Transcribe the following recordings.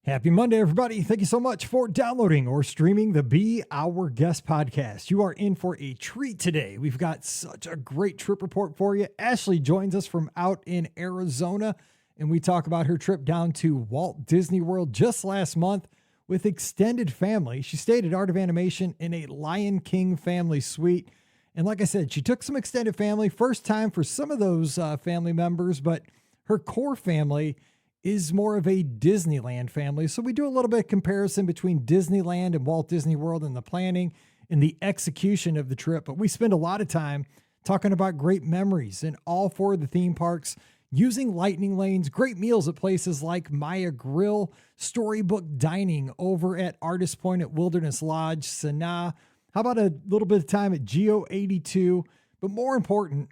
Happy Monday, everybody. Thank you so much for downloading or streaming the Be Our Guest podcast. You are in for a treat today. We've got such a great trip report for you. Ashley joins us from out in Arizona, and we talk about her trip down to Walt Disney World just last month with extended family. She stayed at Art of Animation in a Lion King family suite. And like I said, she took some extended family, first time for some of those family members, but her core family is more of a Disneyland family. So we do a little bit of comparison between Disneyland and Walt Disney World in the planning and the execution of the trip. But we spend a lot of time talking about great memories in all four of the theme parks, using lightning lanes, great meals at places like Maya Grill, storybook dining over at Artist Point at Wilderness Lodge, Sanaa. How about a little bit of time at Geo 82? But more important,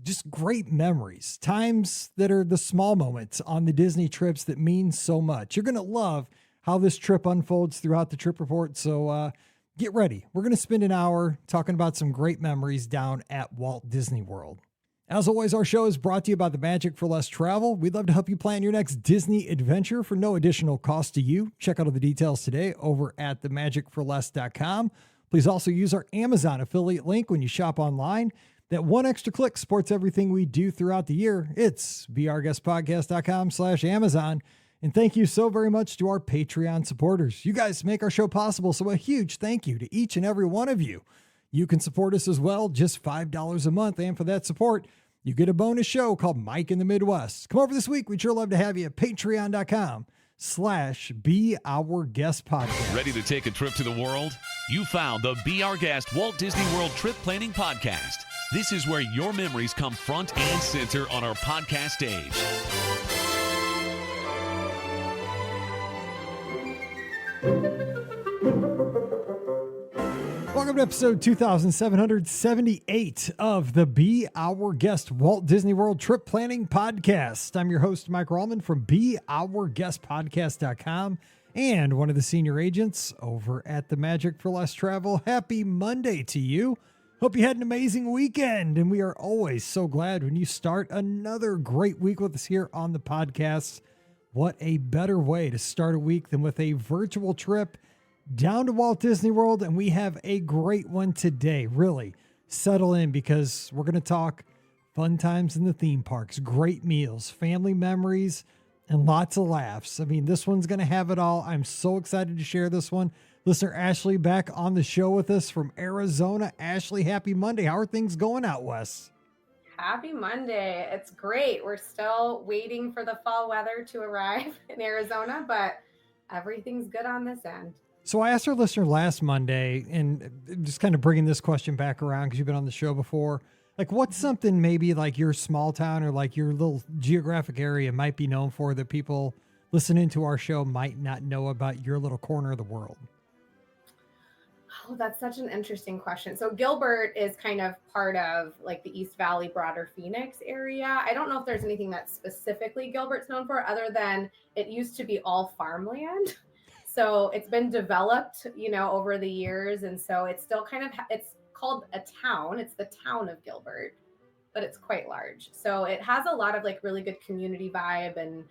just great memories, times that are the small moments on the Disney trips that mean so much. You're going to love how this trip unfolds throughout the trip report. So get ready. We're going to spend an hour talking about some great memories down at Walt Disney World. As always, our show is brought to you by the Magic for Less Travel. We'd love to help you plan your next Disney adventure for no additional cost to you. Check out all the details today over at themagicforless.com. Please also use our Amazon affiliate link when you shop online. That one extra click supports everything we do throughout the year. It's beourguestpodcast.com/Amazon. And thank you so very much to our Patreon supporters. You guys make our show possible, so a huge thank you to each and every one of you. You can support us as well, just $5 a month. And for that support, you get a bonus show called Mike in the Midwest. Come over this week. We'd sure love to have you at patreon.com/beourguestpodcast. Ready to take a trip to the world? You found the Be Our Guest Walt Disney World Trip Planning Podcast. This is where your memories come front and center on our podcast stage. Welcome to episode 2778 of the Be Our Guest Walt Disney World Trip Planning Podcast. I'm your host, Mike Rallman from beourguestpodcast.com and one of the senior agents over at the Magic for Less Travel. Happy Monday to you. Hope you had an amazing weekend, and we are always so glad when you start another great week with us here on the podcast. What a better way to start a week than with a virtual trip down to Walt Disney World, and we have a great one today. Really settle in because we're going to talk fun times in the theme parks, great meals, family memories, and lots of laughs. I mean, this one's going to have it all. I'm so excited to share this one. Listener Ashley back on the show with us from Arizona. Ashley, happy Monday. How are things going out west? Happy Monday. It's great. We're still waiting for the fall weather to arrive in Arizona, but everything's good on this end. So I asked our listener last Monday, and just kind of bringing this question back around because you've been on the show before, like what's something maybe like your small town or like your little geographic area might be known for that people listening to our show might not know about your little corner of the world? Oh, that's such an interesting question. So Gilbert is kind of part of like the East Valley, broader Phoenix area. I don't know if there's anything that specifically Gilbert's known for other than it used to be all farmland. So it's been developed, over the years. And so it's still kind of, it's called a town. It's the town of Gilbert, but it's quite large. So it has a lot of like really good community vibe and,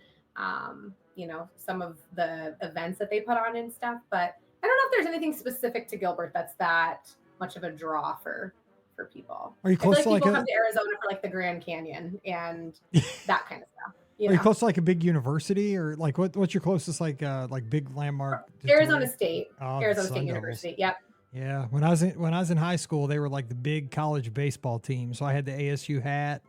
some of the events that they put on and stuff, but I don't know if there's anything specific to Gilbert that's that much of a draw for people. Are you close to people come to Arizona for like the Grand Canyon and that kind of stuff. Are you close to like a big university or like what's your closest like big landmark? Arizona State. Oh, Arizona State University. Yep. Yeah. When I was in high school, they were like the big college baseball team. So I had the ASU hat.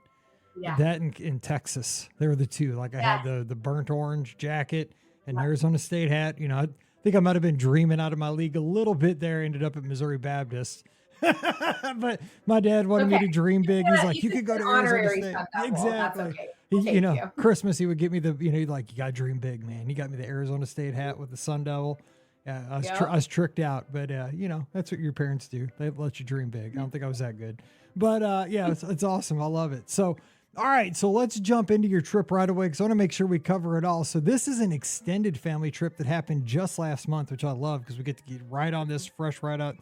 Yeah. That in Texas. They were the two. Like I had the burnt orange jacket and Arizona State hat. I think I might have been dreaming out of my league a little bit there. Ended up at Missouri Baptist. But my dad wanted me to dream big. He's like, you could go to Arizona State. Exactly. Okay. Christmas, he would get me you got to dream big, man. He got me the Arizona State hat with the Sun Devil. Yeah, I was tricked out, but that's what your parents do. They let you dream big. I don't think I was that good, but it's awesome. I love it. So, all right, so let's jump into your trip right away because I want to make sure we cover it all. So this is an extended family trip that happened just last month, which I love because we get to get right on this fresh, right out,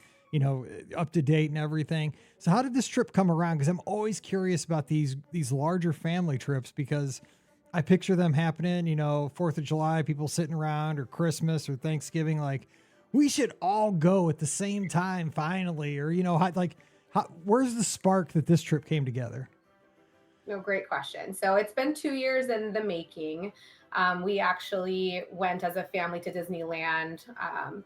up to date and everything. So how did this trip come around? Because I'm always curious about these larger family trips because I picture them happening, 4th of July, people sitting around, or Christmas or Thanksgiving, like, we should all go at the same time finally, or, where's the spark that this trip came together? No, great question. So it's been 2 years in the making. We actually went as a family to Disneyland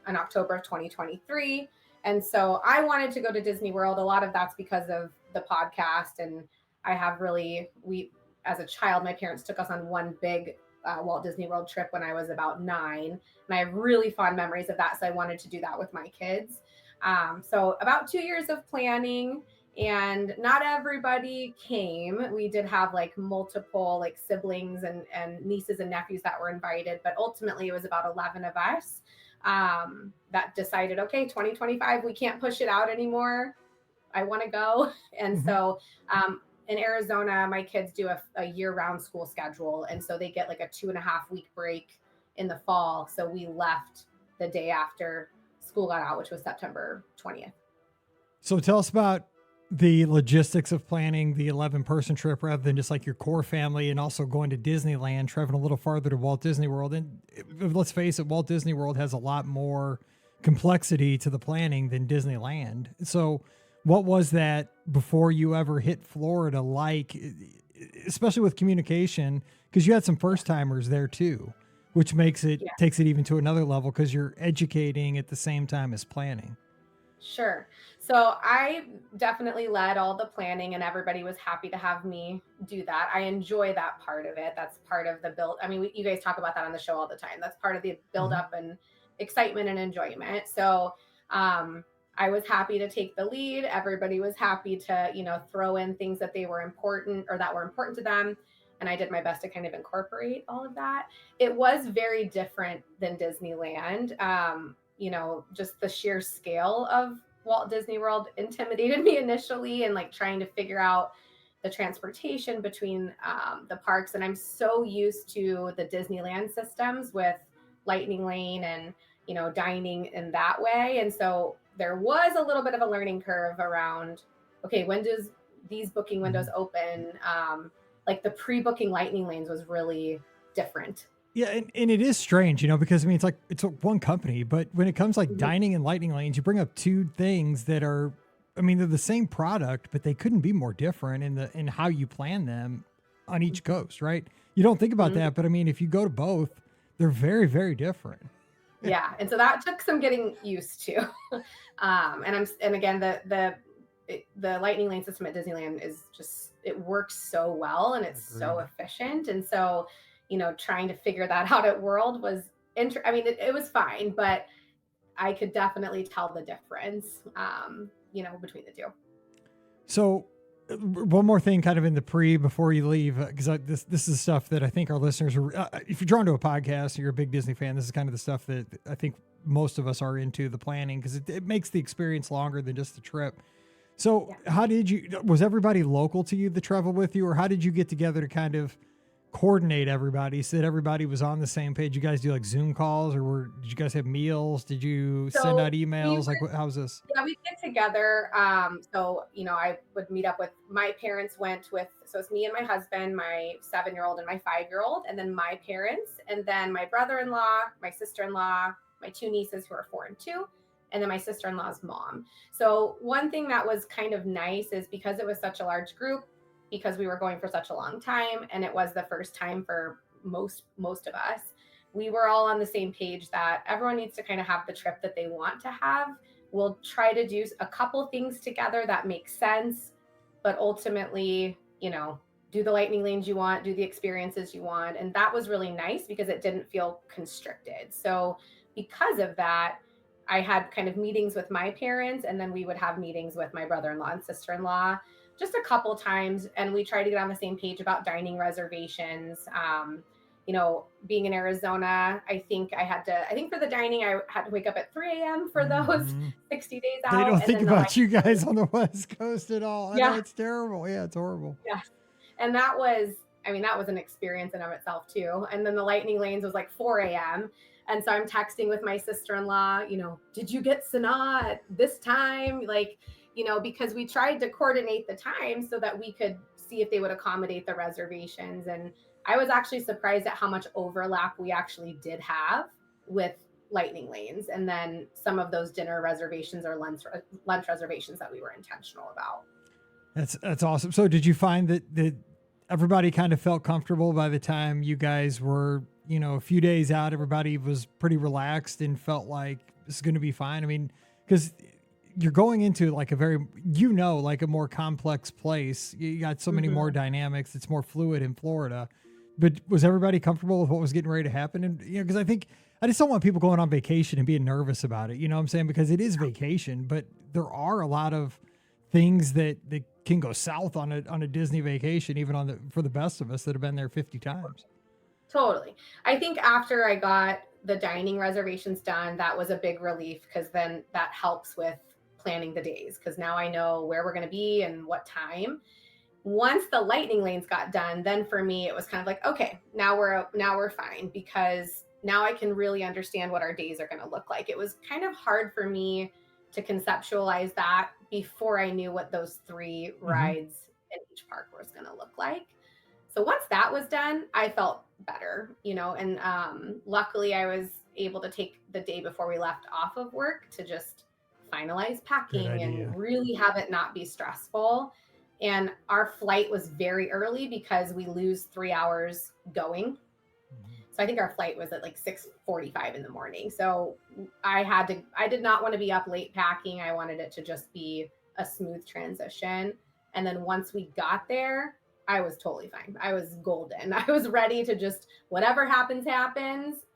in October of 2023. And so I wanted to go to Disney World. A lot of that's because of the podcast. And I have as a child, my parents took us on one big Walt Disney World trip when I was about 9. And I have really fond memories of that. So I wanted to do that with my kids. So about 2 years of planning. And not everybody came. We did have like multiple like siblings and nieces and nephews that were invited, but ultimately it was about 11 of us that decided, okay, 2025, we can't push it out anymore. I want to go. And so in Arizona, my kids do a year-round school schedule. And so they get like a 2.5-week break in the fall. So we left the day after school got out, which was September 20th. So tell us about the logistics of planning the 11-person trip rather than just like your core family, and also going to Disneyland, traveling a little farther to Walt Disney World. And let's face it, Walt Disney World has a lot more complexity to the planning than Disneyland. So what was that before you ever hit Florida like, especially with communication, because you had some first timers there too, which makes it takes it even to another level because you're educating at the same time as planning. Sure. So I definitely led all the planning, and everybody was happy to have me do that. I enjoy that part of it. That's part of the build. I mean, you guys talk about that on the show all the time. That's part of the build up and excitement and enjoyment. So I was happy to take the lead. Everybody was happy to, throw in things that they were important or that were important to them. And I did my best to kind of incorporate all of that. It was very different than Disneyland. Just the sheer scale of Walt Disney World intimidated me initially, and like trying to figure out the transportation between the parks. And I'm so used to the Disneyland systems with Lightning Lane and, dining in that way. And so there was a little bit of a learning curve around, okay, when does these booking windows open? Like the pre-booking Lightning Lanes was really different. Yeah, and it is strange, because it's one company, but when it comes like dining and Lightning Lanes, you bring up two things that are, they're the same product, but they couldn't be more different in how you plan them on each coast, right? You don't think about that, but if you go to both, they're very, very different. Yeah, and so that took some getting used to. And again, the Lightning Lane system at Disneyland is just, it works so well and it's so efficient, and so trying to figure that out at World was it was fine, but I could definitely tell the difference, between the two. So one more thing kind of in the before you leave, because this is stuff that I think our listeners are, if you're drawn to a podcast and you're a big Disney fan, this is kind of the stuff that I think most of us are into, the planning, because it makes the experience longer than just the trip. So was everybody local to you that traveled with you, or how did you get together to kind of coordinate everybody so that everybody was on the same page? You guys do like Zoom calls, or did you guys have meals? Did you send out emails? How's this? Yeah, we get together. I would meet up with my parents so it's me and my husband, my 7-year-old and my 5-year-old, and then my parents, and then my brother-in-law, my sister-in-law, my 2 nieces who are 4 and 2, and then my sister-in-law's mom. So one thing that was kind of nice is because it was such a large group, because we were going for such a long time, and it was the first time for most of us, we were all on the same page that everyone needs to kind of have the trip that they want to have. We'll try to do a couple things together that make sense, but ultimately, do the Lightning Lanes you want, do the experiences you want. And that was really nice because it didn't feel constricted. So because of that, I had kind of meetings with my parents, and then we would have meetings with my brother-in-law and sister-in-law just a couple times. And we try to get on the same page about dining reservations. Being in Arizona, I think for the dining, I had to wake up at 3 a.m. for those 60 days out. They don't think about you guys on the West Coast at all. I know it's terrible. Yeah, it's horrible. Yeah. And that was an experience in of itself too. And then the Lightning Lanes was like 4 a.m. And so I'm texting with my sister-in-law, did you get Sanaa at this time? Because we tried to coordinate the time so that we could see if they would accommodate the reservations. And I was actually surprised at how much overlap we actually did have with lightning lanes, and then some of those dinner reservations or lunch reservations that we were intentional about. That's awesome. So did you find that everybody kind of felt comfortable by the time you guys were, a few days out? Everybody was pretty relaxed and felt like this is going to be fine. I mean, because you're going into like like a more complex place. You got so many more dynamics. It's more fluid in Florida. But was everybody comfortable with what was getting ready to happen? And, because I just don't want people going on vacation and being nervous about it. You know what I'm saying? Because it is vacation, but there are a lot of things that can go south on a Disney vacation, even for the best of us that have been there 50 times. Totally. I think after I got the dining reservations done, that was a big relief, because then that helps with planning the days, because now I know where we're going to be and what time. Once the lightning lanes got done, then for me it was kind of like, okay, now we're fine, because now I can really understand what our days are going to look like. It was kind of hard for me to conceptualize that before I knew what those 3 rides in each park was going to look like. So once that was done, I felt better, and luckily I was able to take the day before we left off of work to just finalize packing and really have it not be stressful. And our flight was very early because we lose 3 hours going. So I think our flight was at like 6:45 in the morning. So I did not want to be up late packing. I wanted it to just be a smooth transition. And then once we got there, I was totally fine. I was golden. I was ready to just, whatever happens,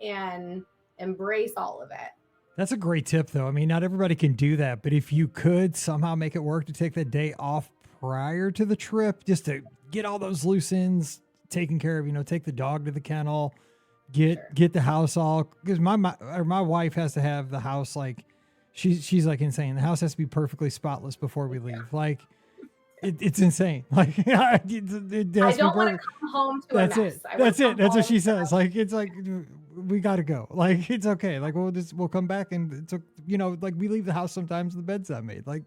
and embrace all of it. That's a great tip, though. I mean, not everybody can do that, but if you could somehow make it work to take that day off prior to the trip, just to get all those loose ends taken care of, take the dog to the kennel, get the house all, because my wife has to have the house, like she's like insane. The house has to be perfectly spotless before we leave. Like it's insane. Like I don't want to come home to that's a mess. it. That's it. That's what she says. Like it's like we got to go. Like it's okay. Like we'll come back, and it's like we leave the house sometimes the bed's not made. Like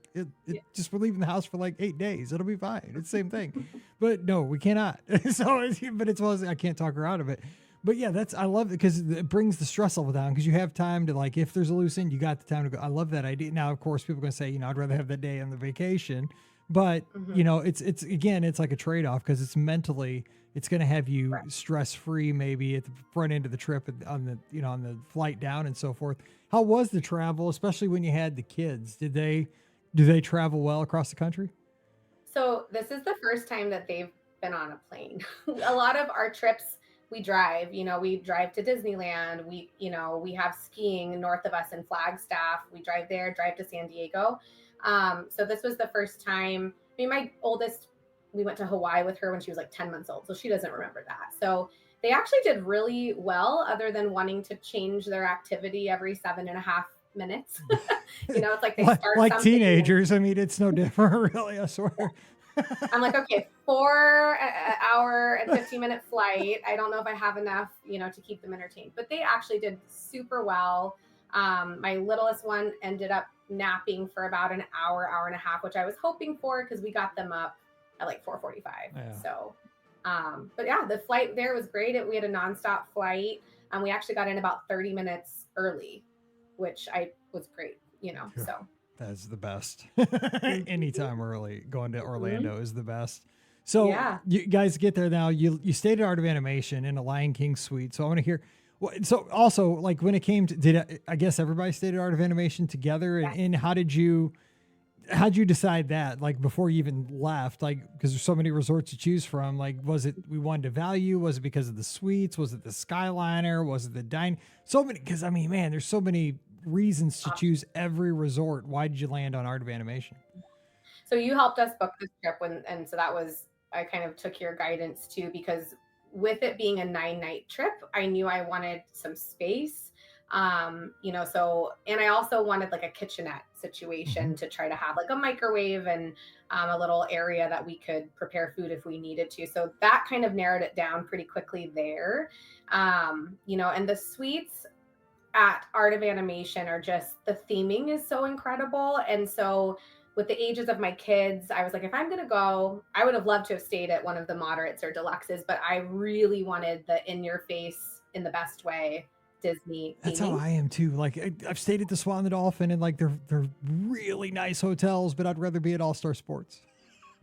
just we're leaving the house for like 8 days. It'll be fine. It's the same thing. But no, we cannot. But it's I can't talk her out of it. But yeah, I love it because it brings the stress level down, because you have time to, like, if there's a loose end, you got the time to go. I love that idea. Now, of course, people are going to say, I'd rather have that day on the vacation, but it's again, it's like a trade-off, because it's going to have you stress-free maybe at the front end of the trip on the flight down and so forth. How was the travel, especially when you had the kids? Do they travel well across the country? So this is the first time that they've been on a plane. A lot of our trips, we drive to Disneyland. We have skiing north of us in Flagstaff. We drive to San Diego. So this was the first time. I mean, my oldest, we went to Hawaii with her when she was like 10 months old. So she doesn't remember that. So they actually did really well, other than wanting to change their activity every 7.5 minutes. It's like they start like teenagers. I mean, it's no different, really, I swear. I'm like, okay, 4 hour and 15-minute flight. I don't know if I have enough, to keep them entertained, but they actually did super well. My littlest one ended up napping for about an hour and a half, which I was hoping for, because we got them up at like 4:45. Yeah. So, but yeah, the flight there was great. We had a nonstop flight, and we actually got in about 30 minutes early, which was great, Sure. So. That's the best. Anytime early going to Orlando is the best. So you guys get there now. You stayed at Art of Animation in a Lion King suite. So I want to hear. So also, like, when it came to, I guess everybody stayed at Art of Animation together, and how'd you decide that, like, before you even left? Like, because there's so many resorts to choose from. Like, was it we wanted to value? Was it because of the suites? Was it the Skyliner? Was it the dine? So many. Because I mean, man, there's so many reasons to choose every resort. Why did you land on Art of Animation? So you helped us book this trip, and so that was, I kind of took your guidance too, because with it being a 9-night trip, I knew I wanted some space. So, and I also wanted like a kitchenette situation to try to have like a microwave and a little area that we could prepare food if we needed to. So that kind of narrowed it down pretty quickly there. And the suites at Art of Animation are just, the theming is so incredible. And so with the ages of my kids, I was like, if I'm going to go, I would have loved to have stayed at one of the moderates or deluxes, but I really wanted the in your face, in the best way, Disney That's how theming. I am too. Like I've stayed at the Swan and the Dolphin, and like they're really nice hotels, but I'd rather be at All Star Sports.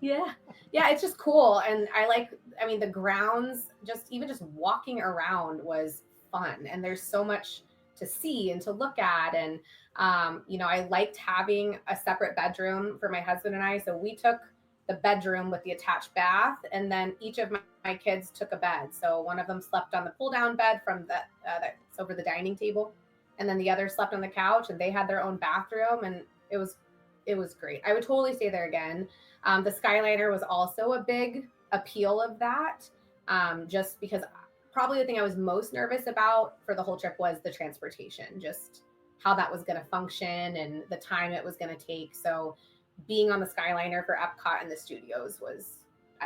Yeah. Yeah. It's just cool. And I mean, the grounds, even just walking around was fun. And there's so much to see and to look at. And, I liked having a separate bedroom for my husband and I. So we took the bedroom with the attached bath, and then each of my kids took a bed. So one of them slept on the pull down bed from that's over the dining table. And then the other slept on the couch, and they had their own bathroom. And it was great. I would totally stay there again. The Skyliner was also a big appeal of that, just because probably the thing I was most nervous about for the whole trip was the transportation, just how that was going to function and the time it was going to take. So being on the Skyliner for Epcot and the studios was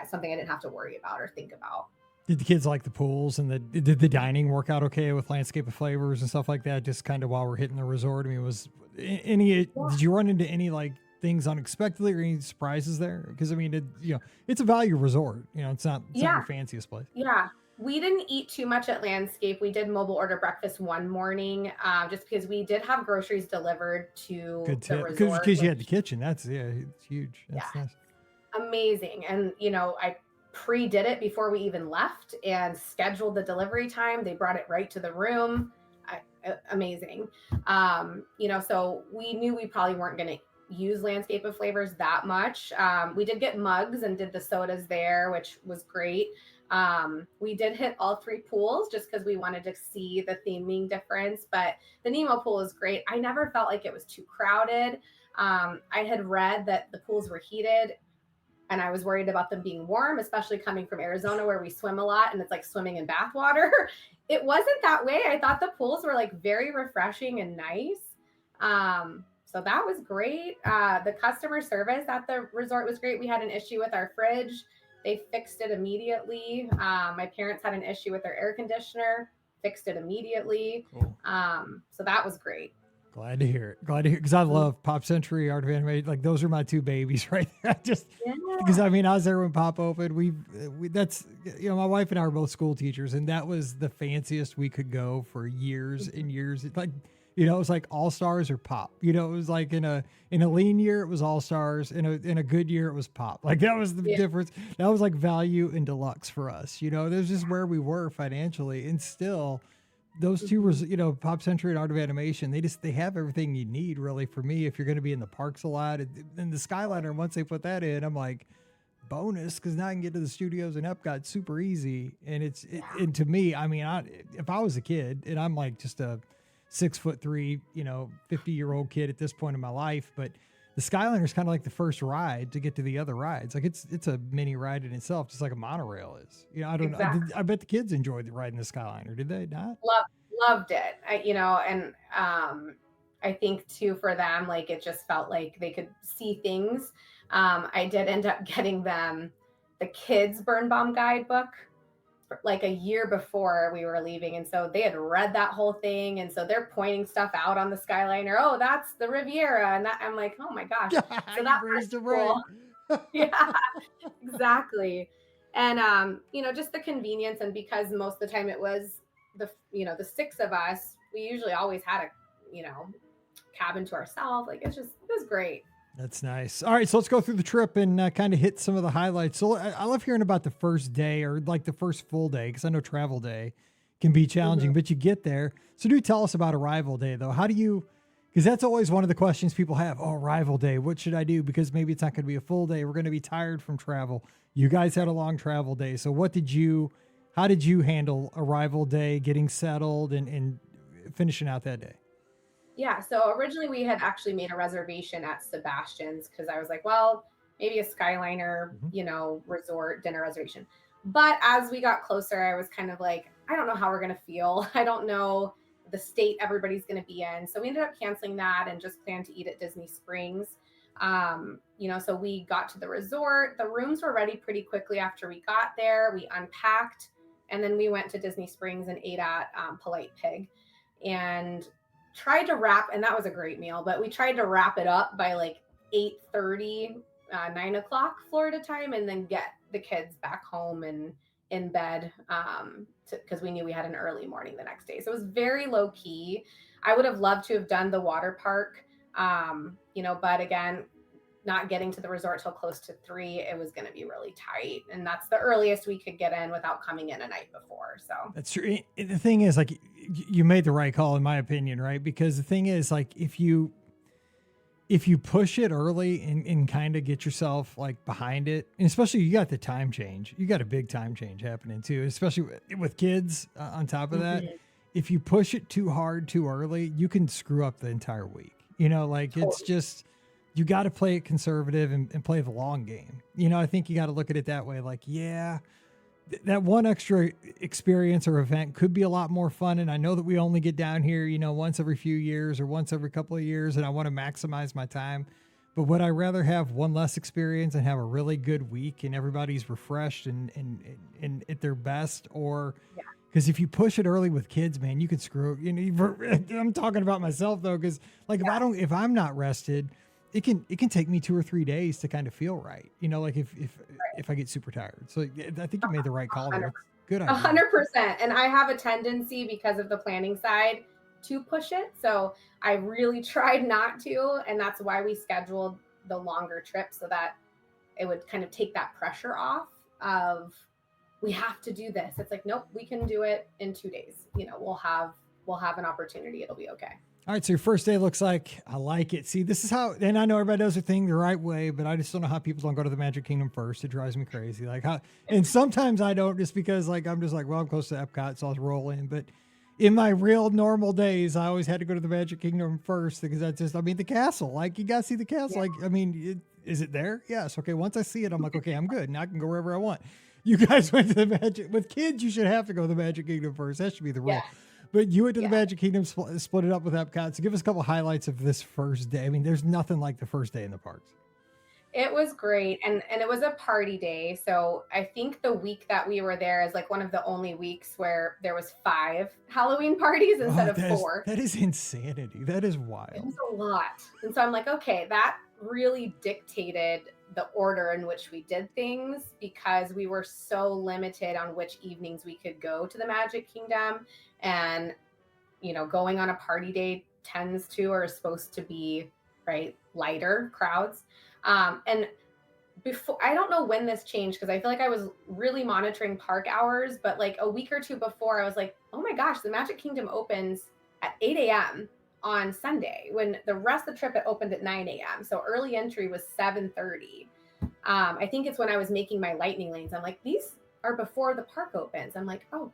something I didn't have to worry about or think about. Did the kids like the pools, and did the dining work out okay with Landscape of Flavors and stuff like that? Just kind of while we're hitting the resort. I mean, did you run into any like things unexpectedly or any surprises there? Because I mean, it's a value resort. It's not your fanciest place. Yeah. We didn't eat too much at Landscape. We did mobile order breakfast one morning, just because we did have groceries delivered to the resort. Because you had the kitchen. It's huge. That's nice. Amazing. And, I pre-did it before we even left and scheduled the delivery time. They brought it right to the room. Amazing. So we knew we probably weren't going to use Landscape of Flavors that much. We did get mugs and did the sodas there, which was great. We did hit all 3 pools just because we wanted to see the theming difference, but the Nemo pool is great. I never felt like it was too crowded. I had read that the pools were heated, and I was worried about them being warm, especially coming from Arizona where we swim a lot and it's like swimming in bath water. It wasn't that way. I thought the pools were like very refreshing and nice. So that was great. The customer service at the resort was great. We had an issue with our fridge. They fixed it immediately. My parents had an issue with their air conditioner, fixed it immediately. Cool. So that was great. Glad to hear it. Because I love Pop Century, Art of Animation. Like those are my 2 babies right there. Because I was there when Pop opened. We that's my wife and I were both school teachers, and that was the fanciest we could go for years and years. It was like All Stars or Pop. It was like in a lean year it was All Stars, in a good year it was Pop. Like that was the difference. That was like value and deluxe for us. There's just where we were financially, and still those 2 Pop Century and Art of Animation, they have everything you need really for me if you're going to be in the parks a lot. And the Skyliner, once they put that in, I'm like, bonus, because now I can get to the studios and Epcot super easy. And and to me, if I was a kid, and I'm like just a 6'3", 50-year-old kid at this point in my life, but the Skyliner is kind of like the first ride to get to the other rides. Like it's a mini ride in itself, just like a monorail is. I don't know. I bet the kids enjoyed the ride in the Skyliner. Did they not? Loved it. I think too for them, like it just felt like they could see things. I did end up getting them the kids Birnbaum guidebook like a year before we were leaving, and so they had read that whole thing, and so they're pointing stuff out on the Skyliner. Oh, that's the Riviera, and that I'm like, oh my gosh. So that was cool. Yeah, exactly. And just the convenience, and because most of the time it was the 6 of us, we usually always had a cabin to ourselves. Like it was great. That's nice. All right, so let's go through the trip and kind of hit some of the highlights. So I love hearing about the first day, or like the first full day, because I know travel day can be challenging, but you get there. So do tell us about arrival day, though. How do you, because that's always one of the questions people have. Oh, arrival day, what should I do? Because maybe it's not going to be a full day. We're going to be tired from travel. You guys had a long travel day. So how did you handle arrival day, getting settled and finishing out that day? Yeah. So originally we had actually made a reservation at Sebastian's because I was like, well, maybe a Skyliner, resort dinner reservation. But as we got closer, I was kind of like, I don't know how we're going to feel. I don't know the state everybody's going to be in. So we ended up canceling that and just planned to eat at Disney Springs. So we got to the resort. The rooms were ready pretty quickly after we got there. We unpacked, and then we went to Disney Springs and ate at Polite Pig. And tried to wrap, and that was a great meal, but we tried to wrap it up by like 8:30, 9 o'clock Florida time, and then get the kids back home and in bed, because we knew we had an early morning the next day. So it was very low key. I would have loved to have done the water park, but again, not getting to the resort till close to 3, it was going to be really tight. And that's the earliest we could get in without coming in a night before. So That's true. The thing is, like, you made the right call, in my opinion, right? Because the thing is, like, if you push it early and kind of get yourself like behind it, and especially you got the time change, you got a big time change happening too, especially with kids on top of that. If you push it too hard too early, you can screw up the entire week. Like it's just, you got to play it conservative and play the long game. I think you got to look at it that way. Like, yeah, that one extra experience or event could be a lot more fun. And I know that we only get down here, once every few years or once every couple of years, and I want to maximize my time. But would I rather have one less experience and have a really good week and everybody's refreshed and at their best? Or because if you push it early with kids, man, you can screw. I'm talking about myself though, because like if I'm not rested, it can take me 2 or 3 days to kind of feel right. Like if I get super tired. So I think you made the right call there. Good idea. 100%. And I have a tendency, because of the planning side, to push it. So I really tried not to. And that's why we scheduled the longer trip, so that it would kind of take that pressure off of, we have to do this. It's like, nope, we can do it in 2 days. We'll have an opportunity. It'll be okay. All right, so your first day looks like, I like it. See, this is how, and I know everybody does their thing the right way, but I just don't know how people don't go to the Magic Kingdom first. It drives me crazy. Like how, and sometimes I don't, just because like, I'm just like, well, I'm close to Epcot, so I'll roll in. But in my real normal days, I always had to go to the Magic Kingdom first, because the castle, like you got to see the castle. Yeah. Like, is it there? Yes. Okay. Once I see it, I'm like, okay, I'm good. Now I can go wherever I want. You guys went to the Magic, with kids, you should have to go to the Magic Kingdom first. That should be the rule. Yeah. But you went to the Magic Kingdom, split it up with Epcot. So give us a couple highlights of this first day. I mean, there's nothing like the first day in the parks. It was great. And it was a party day. So I think the week that we were there is like one of the only weeks where there was 5 Halloween parties instead of 4. That is insanity. That is wild. It was a lot. And so I'm like, okay, that really dictated the order in which we did things, because we were so limited on which evenings we could go to the Magic Kingdom. And, going on a party day tends to, or is supposed to be, right, lighter crowds. And before, I don't know when this changed, because I feel like I was really monitoring park hours, but like a week or 2 before, I was like, oh my gosh, the Magic Kingdom opens at 8 a.m. on Sunday, when the rest of the trip it opened at 9 a.m. So early entry was 7:30. I think it's when I was making my lightning lanes, I'm like, these are before the park opens. I'm like, oh,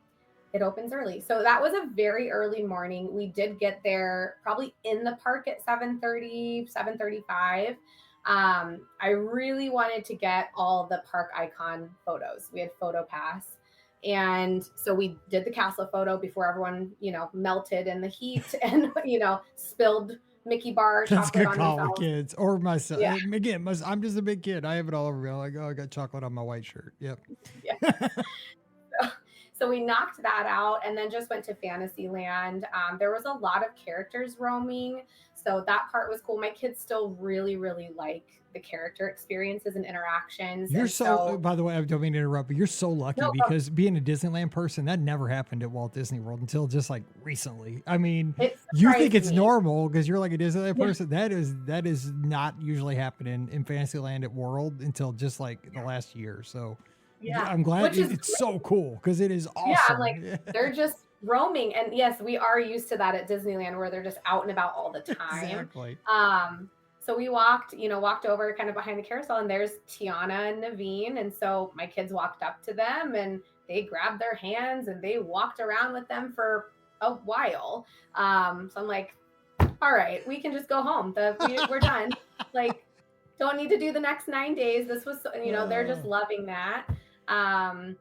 it opens early. So that was a very early morning. We did get there probably in the park at 7:30, 7:35. I really wanted to get all the park icon photos. We had photo pass. And so we did the castle photo before everyone, melted in the heat and, spilled Mickey bar That's chocolate good on call themselves. with kids or myself. Yeah. Again, I'm just a big kid. I have it all over me. I'm like, oh, I got chocolate on my white shirt. Yep. Yeah. So we knocked that out and then just went to Fantasyland. There was a lot of characters roaming, so that part was cool. My kids still really, really like the character experiences and interactions. You're so, by the way, I don't mean to interrupt, but you're so lucky, because being a Disneyland person, that never happened at Walt Disney World until just like recently. I mean, you think it's normal because you're like a Disneyland person. That is not usually happening in Fantasyland at World until just like the last year. So I'm glad it's so cool, because it is awesome. Yeah, like they're just roaming. And yes, we are used to that at Disneyland, where they're just out and about all the time. Exactly. So we walked over kind of behind the carousel, and there's Tiana and Naveen. And so my kids walked up to them and they grabbed their hands and they walked around with them for a while. So I'm like, all right, we can just go home. We're done. Like, don't need to do the next 9 days. This was, they're just loving that. And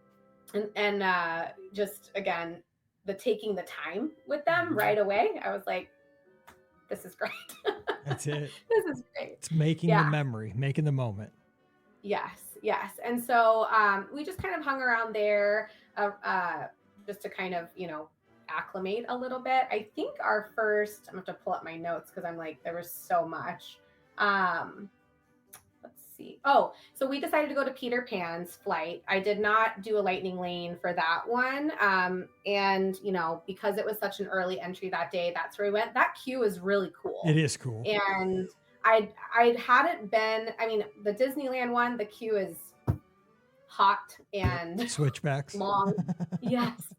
just again, the taking the time with them right away. I was like, this is great. That's it. This is great. It's making the memory, making the moment. Yes. And so we just kind of hung around there just to kind of, acclimate a little bit. I think our first, I'm going to have to pull up my notes because I'm like, there was so much. see. Oh, so we decided to go to Peter Pan's flight. I did not do a lightning lane for that one. And because it was such an early entry that day, that's where we went. That queue is really cool. It is cool. And I hadn't been, I mean, the Disneyland one, the queue is hot and switchbacks long. Yes.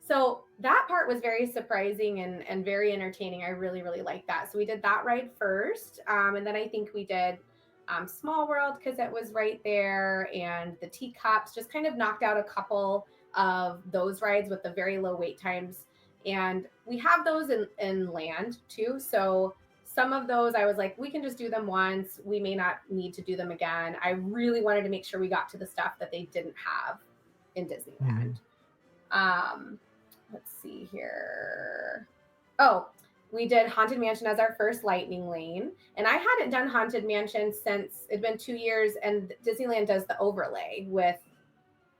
So that part was very surprising and very entertaining. I really, really liked that. So we did that ride first. And then I think we did Small World because it was right there. And the teacups, just kind of knocked out a couple of those rides with the very low wait times. And we have those in land too. So some of those I was like, we can just do them once. We may not need to do them again. I really wanted to make sure we got to the stuff that they didn't have in Disneyland. Let's see here. Oh, we did Haunted Mansion as our first lightning lane. And I hadn't done Haunted Mansion since it'd been 2 years, and Disneyland does the overlay with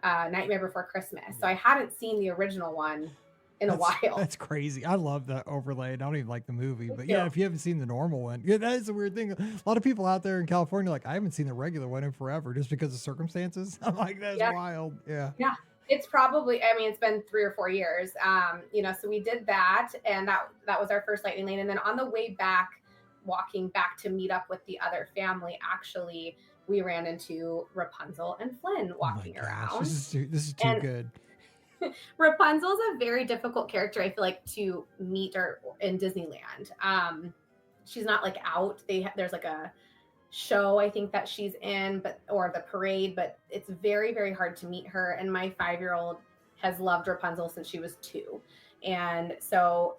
Nightmare Before Christmas. So I hadn't seen the original one in a while. That's crazy. I love that overlay. I don't even like the movie, but yeah, if you haven't seen the normal one, yeah, that is a weird thing. A lot of people out there in California, like, I haven't seen the regular one in forever just because of circumstances. I'm like, that's wild. Yeah. Yeah. It's probably, I mean, it's been 3 or 4 years. So we did that, and that was our first lightning lane. And then on the way back, walking back to meet up with the other family, actually, we ran into Rapunzel and Flynn walking around. This is too good. Rapunzel's a very difficult character, I feel like, to meet in Disneyland. She's not like out. There's like a show I think that she's in, or the parade, but it's very, very hard to meet her. And my 5-year-old has loved Rapunzel since she was 2. And so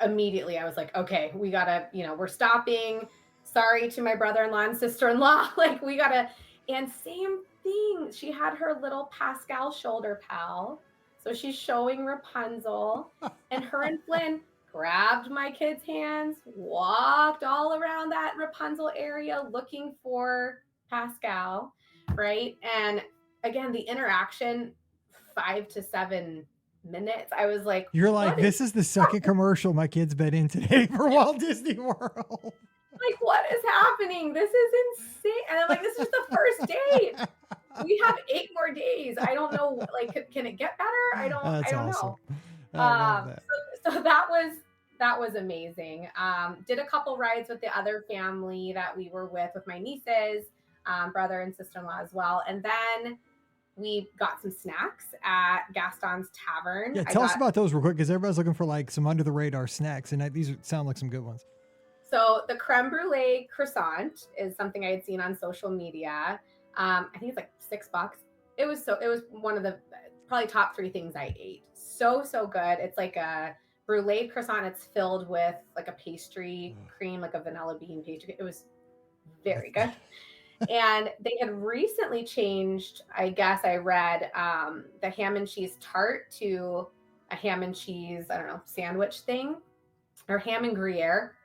immediately I was like, okay, we gotta, we're stopping. Sorry to my brother-in-law and sister-in-law. Like, we gotta, and same thing. She had her little Pascal shoulder pal. So she's showing Rapunzel, and her and Flynn grabbed my kids' hands, walked all around that Rapunzel area looking for Pascal, right? And again, the interaction, 5 to 7 minutes. I was like, you're like, this is the second commercial my kid's been in today for Walt Disney World. Like, what is happening? This is insane. And I'm like, this is the first day. We have 8 more days. I don't know. Like, can it get better? I don't awesome. know. So that was amazing. Did a couple rides with the other family that we were with my nieces, brother and sister-in-law as well. And then we got some snacks at Gaston's Tavern. Yeah, tell us about those real quick, because everybody's looking for like some under the radar snacks, and these sound like some good ones. So the creme brulee croissant is something I had seen on social media. I think it's like $6. It was one of the probably top 3 things I ate. So good. It's like a brulee croissant. It's filled with like a pastry cream, like a vanilla bean pastry. It was very good. And they had recently changed, I guess I read, the ham and cheese tart to a ham and cheese, I don't know, sandwich thing, or ham and Gruyere.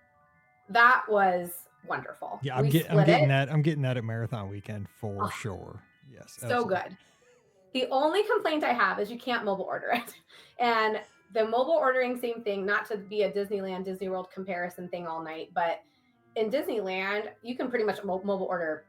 That was wonderful. Yeah, I'm getting that. I'm getting that at Marathon Weekend for sure. Yes. So absolutely. good. The only complaint I have is you can't mobile order it. And the mobile ordering, same thing, not to be a Disneyland, Disney World comparison thing all night, but in Disneyland, you can pretty much mobile order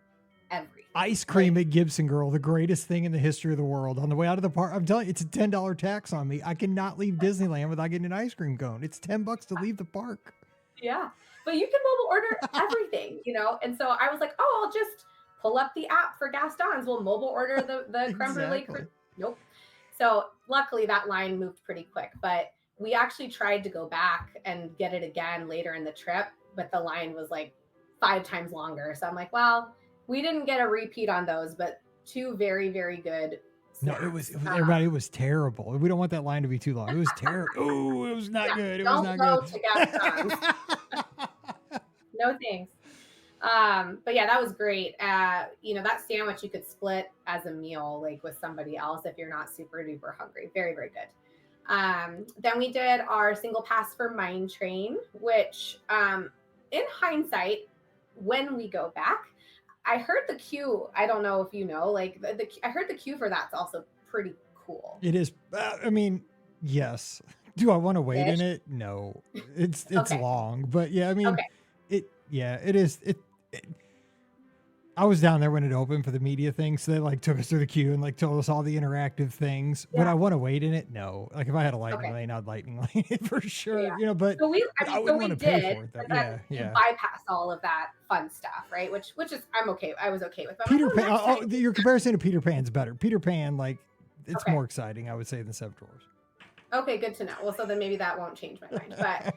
everything. Ice cream at Gibson Girl, the greatest thing in the history of the world. On the way out of the park, I'm telling you, it's a $10 tax on me. I cannot leave Disneyland without getting an ice cream cone. It's $10 to leave the park. Yeah. But you can mobile order everything, And so I was like, oh, I'll just pull up the app for Gaston's. We'll mobile order the creme brulee. Nope. So luckily that line moved pretty quick, but we actually tried to go back and get it again later in the trip, but the line was like 5 times longer. So I'm like, well, we didn't get a repeat on those, but 2 very, very good snacks. No, everybody, it was terrible. We don't want that line to be too long. It was terrible. Oh, it was not good. It was not good. To Gaston's. No thanks. But yeah, that was great. That sandwich you could split as a meal, like with somebody else if you're not super duper hungry. Very, very good. Then we did our single pass for Mine Train, which in hindsight, when we go back, I heard the queue. I don't know if you know, like I heard the queue for that's also pretty cool. It is. I mean, yes. Do I want to wait in it? No, it's okay. Long, but yeah, I mean, it is. I was down there when it opened for the media thing, so they like took us through the queue and like told us all the interactive things. Would Yeah. I want to wait in it? No. Like if I had a lightning Okay. lane, I'd lightning lane it for sure. Yeah. You know, but So I so wouldn't we want to pay did, for it though. but then Yeah, you yeah. bypass all of that fun stuff, right? Which is I'm okay. I was okay with. But I'm Peter like, oh, Pan. next Oh, time. your comparison to Peter Pan's better. Peter Pan, like it's Okay. more exciting, I would say, than Seven Dwarfs. Okay, good to know. Well, so then maybe that won't change my mind. But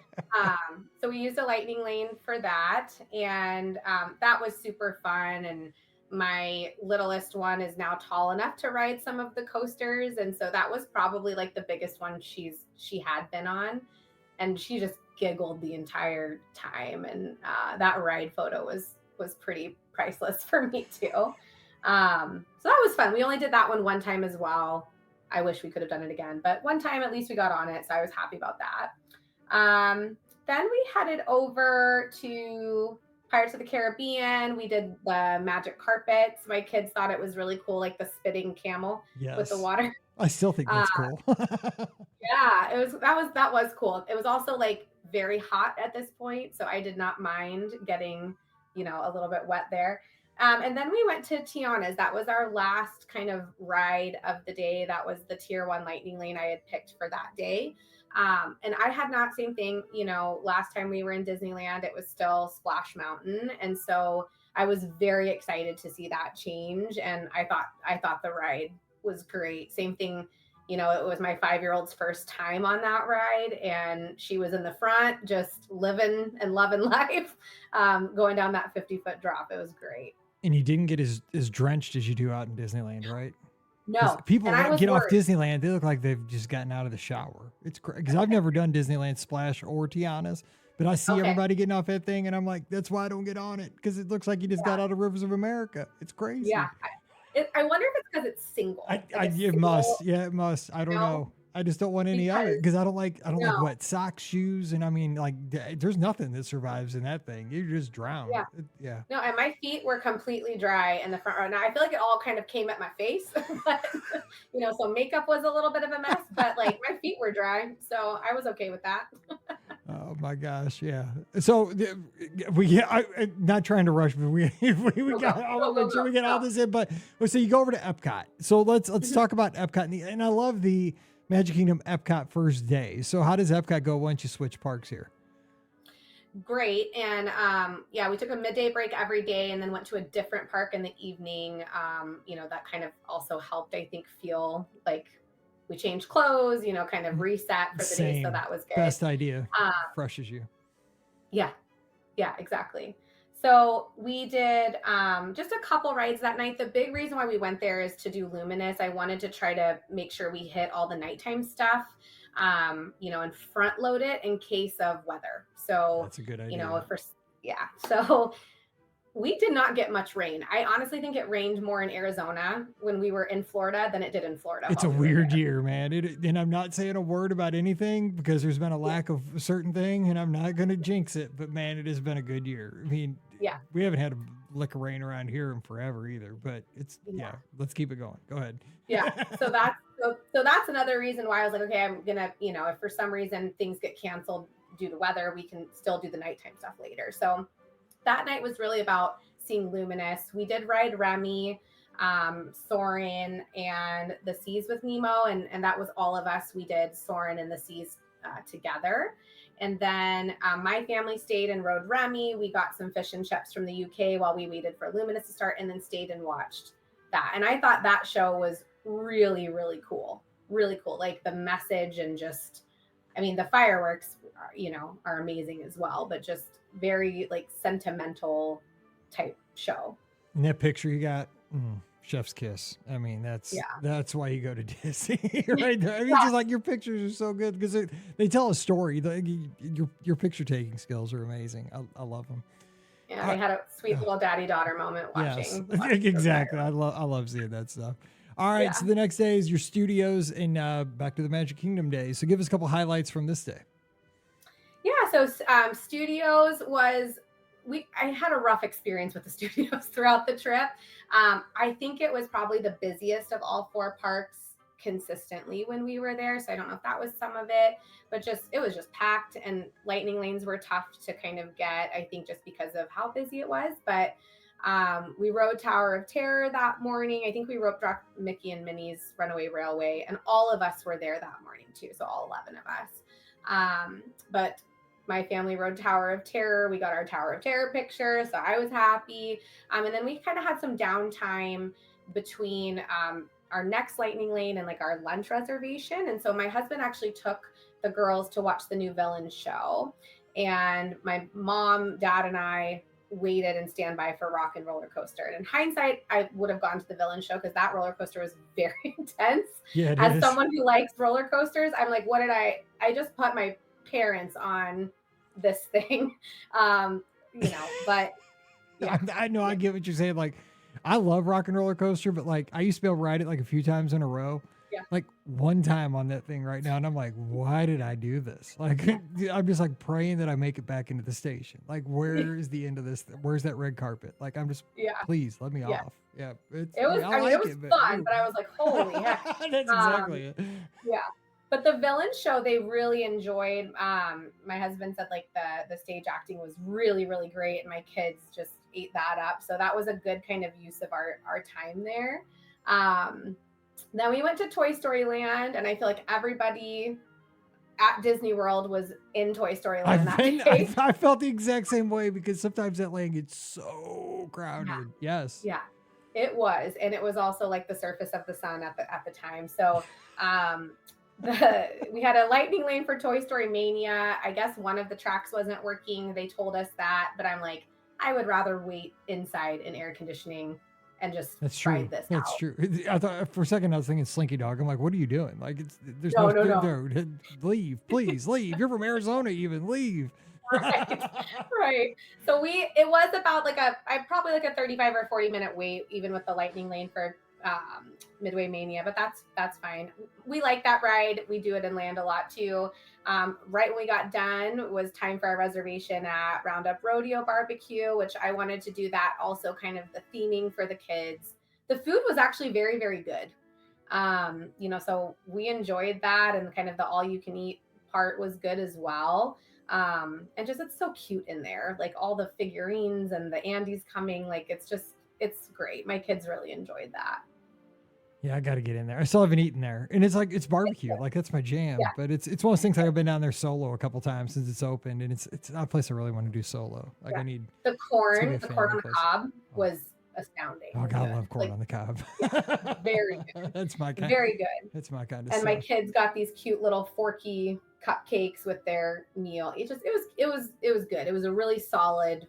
so we used a lightning lane for that, and that was super fun. And my littlest one is now tall enough to ride some of the coasters, and so that was probably like the biggest one she had been on, and she just giggled the entire time. And that ride photo was pretty priceless for me too. So that was fun. We only did that one time as well. I wish we could have done it again, but one time at least we got on it, so I was happy about that. Then we headed over to Pirates of the Caribbean. We did the magic carpets. My kids thought it was really cool, like the spitting camel with the water. I still think that's cool. Yeah, that was cool. It was also like very hot at this point, so I did not mind getting, a little bit wet there. And then we went to Tiana's. That was our last kind of ride of the day. That was the tier 1 lightning lane I had picked for that day. And I had not, same thing, last time we were in Disneyland, it was still Splash Mountain. And so I was very excited to see that change. And I thought the ride was great. Same thing, it was my 5-year-old's first time on that ride, and she was in the front, just living and loving life, going down that 50-foot drop. It was great. And you didn't get as drenched as you do out in Disneyland, right? No. People that get off Disneyland, they look like they've just gotten out of the shower. It's crazy because I've never done Disneyland Splash or Tiana's, but I see everybody getting off that thing, and I'm like, that's why I don't get on it, because it looks like you just got out of Rivers of America. It's crazy. Yeah. I wonder if it's because it's single. It must. Yeah, it must. I don't know. I just don't want any of it because I don't like wet socks, shoes, and I mean, like, there's nothing that survives in that thing. You just drown. Yeah. Yeah. No, and my feet were completely dry in the front row. Now I feel like it all kind of came at my face, but so makeup was a little bit of a mess, but like my feet were dry, so I was okay with that. Oh my gosh, yeah. So I'm not trying to rush, but we got. I want to make sure we get all this in. But so you go over to Epcot. So let's talk about Epcot, and I love the Magic Kingdom Epcot first day. So how does Epcot go once you switch parks here? Great. And we took a midday break every day and then went to a different park in the evening. That kind of also helped, I think, feel like we changed clothes, kind of reset for the day. So that was good. Best idea. Fresh as you. Yeah, exactly. So we did just a couple rides that night. The big reason why we went there is to do Luminous. I wanted to try to make sure we hit all the nighttime stuff, and front load it in case of weather. So that's a good idea. So we did not get much rain. I honestly think it rained more in Arizona when we were in Florida than it did in Florida. It's a weird year, man. And I'm not saying a word about anything because there's been a lack of a certain thing, and I'm not going to jinx it. But man, it has been a good year. I mean, we haven't had a lick of rain around here in forever either. But it's let's keep it going. Go ahead. Yeah. So that's another reason why I was like, okay, I'm gonna, if for some reason things get canceled due to weather, we can still do the nighttime stuff later. So that night was really about seeing Luminous. We did ride Remy, Soarin', and the Seas with Nemo, and that was all of us. We did Soarin' and the Seas together. And then my family stayed and rode Remy. We got some fish and chips from the UK while we waited for Luminous to start, and then stayed and watched that. And I thought that show was really, really cool. Really cool. Like the message and just, I mean, the fireworks, are amazing as well, but just very like sentimental type show. And that picture you got, chef's kiss. I mean, that's why you go to Disney right there. I mean, just like your pictures are so good because they tell a story. Your picture taking skills are amazing. I love them. Yeah, they had a sweet little daddy-daughter moment watching. Yes, exactly. I love seeing that stuff. All right, so the next day is your studios and back to the Magic Kingdom day. So give us a couple highlights from this day. Yeah, so studios was, I had a rough experience with the studios throughout the trip. I think it was probably the busiest of all 4 parks consistently when we were there. So I don't know if that was some of it, but it was just packed, and lightning lanes were tough to kind of get, I think just because of how busy it was. But We rode Tower of Terror that morning. I think we rope dropped Mickey and Minnie's Runaway Railway, and all of us were there that morning too. So all 11 of us. But my family rode Tower of Terror. We got our Tower of Terror picture, so I was happy. And then we kind of had some downtime between our next lightning lane and like our lunch reservation. And so my husband actually took the girls to watch the new villain show. And my mom, dad, and I waited and stand by for Rock and Roller Coaster. And in hindsight, I would have gone to the villain show because that roller coaster was very intense. Yeah, as someone who likes roller coasters, I'm like, what did I just put my parents on this thing. But yeah. I know, I get what you're saying. Like, I love Rock and Roller Coaster, but like I used to be able to ride it like a few times in a row. Yeah. Like one time on that thing right now, and I'm like, why did I do this? Like, I'm just like praying that I make it back into the station. Like, where is the end of this? Where's that red carpet? Like, I'm just, please let me off. Yeah, it was fun, but I was like, holy heck. That's exactly it. Yeah. But the villain show, they really enjoyed. My husband said like the stage acting was really, really great. And my kids just ate that up. So that was a good kind of use of our time there. Then we went to Toy Story Land, and I feel like everybody at Disney World was in Toy Story Land that day. I felt the exact same way because sometimes that land gets so crowded. Yeah. Yes. Yeah, it was. And it was also like the surface of the sun at the time. So we had a lightning lane for Toy Story Mania. I guess one of the tracks wasn't working. They told us that, but I'm like, I would rather wait inside in air conditioning and just ride this out. That's true. I thought for a second I was thinking Slinky Dog. I'm like, what are you doing? Like, there's no. Leave, please leave. You're from Arizona, even leave. Right. So it was about like probably like a 35 or 40 minute wait, even with the lightning lane for Midway Mania, but that's fine. We like that ride. We do it in land a lot too. Right when we got done was time for our reservation at Roundup Rodeo Barbecue, which I wanted to do that also, kind of the theming for the kids. The food was actually very, very good. So we enjoyed that, and kind of the all you can eat part was good as well. And just, it's so cute in there, like all the figurines and the Andes coming, like it's great. My kids really enjoyed that. Yeah, I got to get in there. I still haven't eaten there, and it's like, it's barbecue, like that's my jam. Yeah. But it's one of those things. Like, I've been down there solo a couple times since it's opened, and it's not a place I really want to do solo. Like, I need the corn on the cob was astounding. Oh God, I love corn on the cob. Yeah, very good. That's my kind. Very good. That's my kind of. And stuff. my kids got these cute little forky cupcakes with their meal. It was good. It was a really solid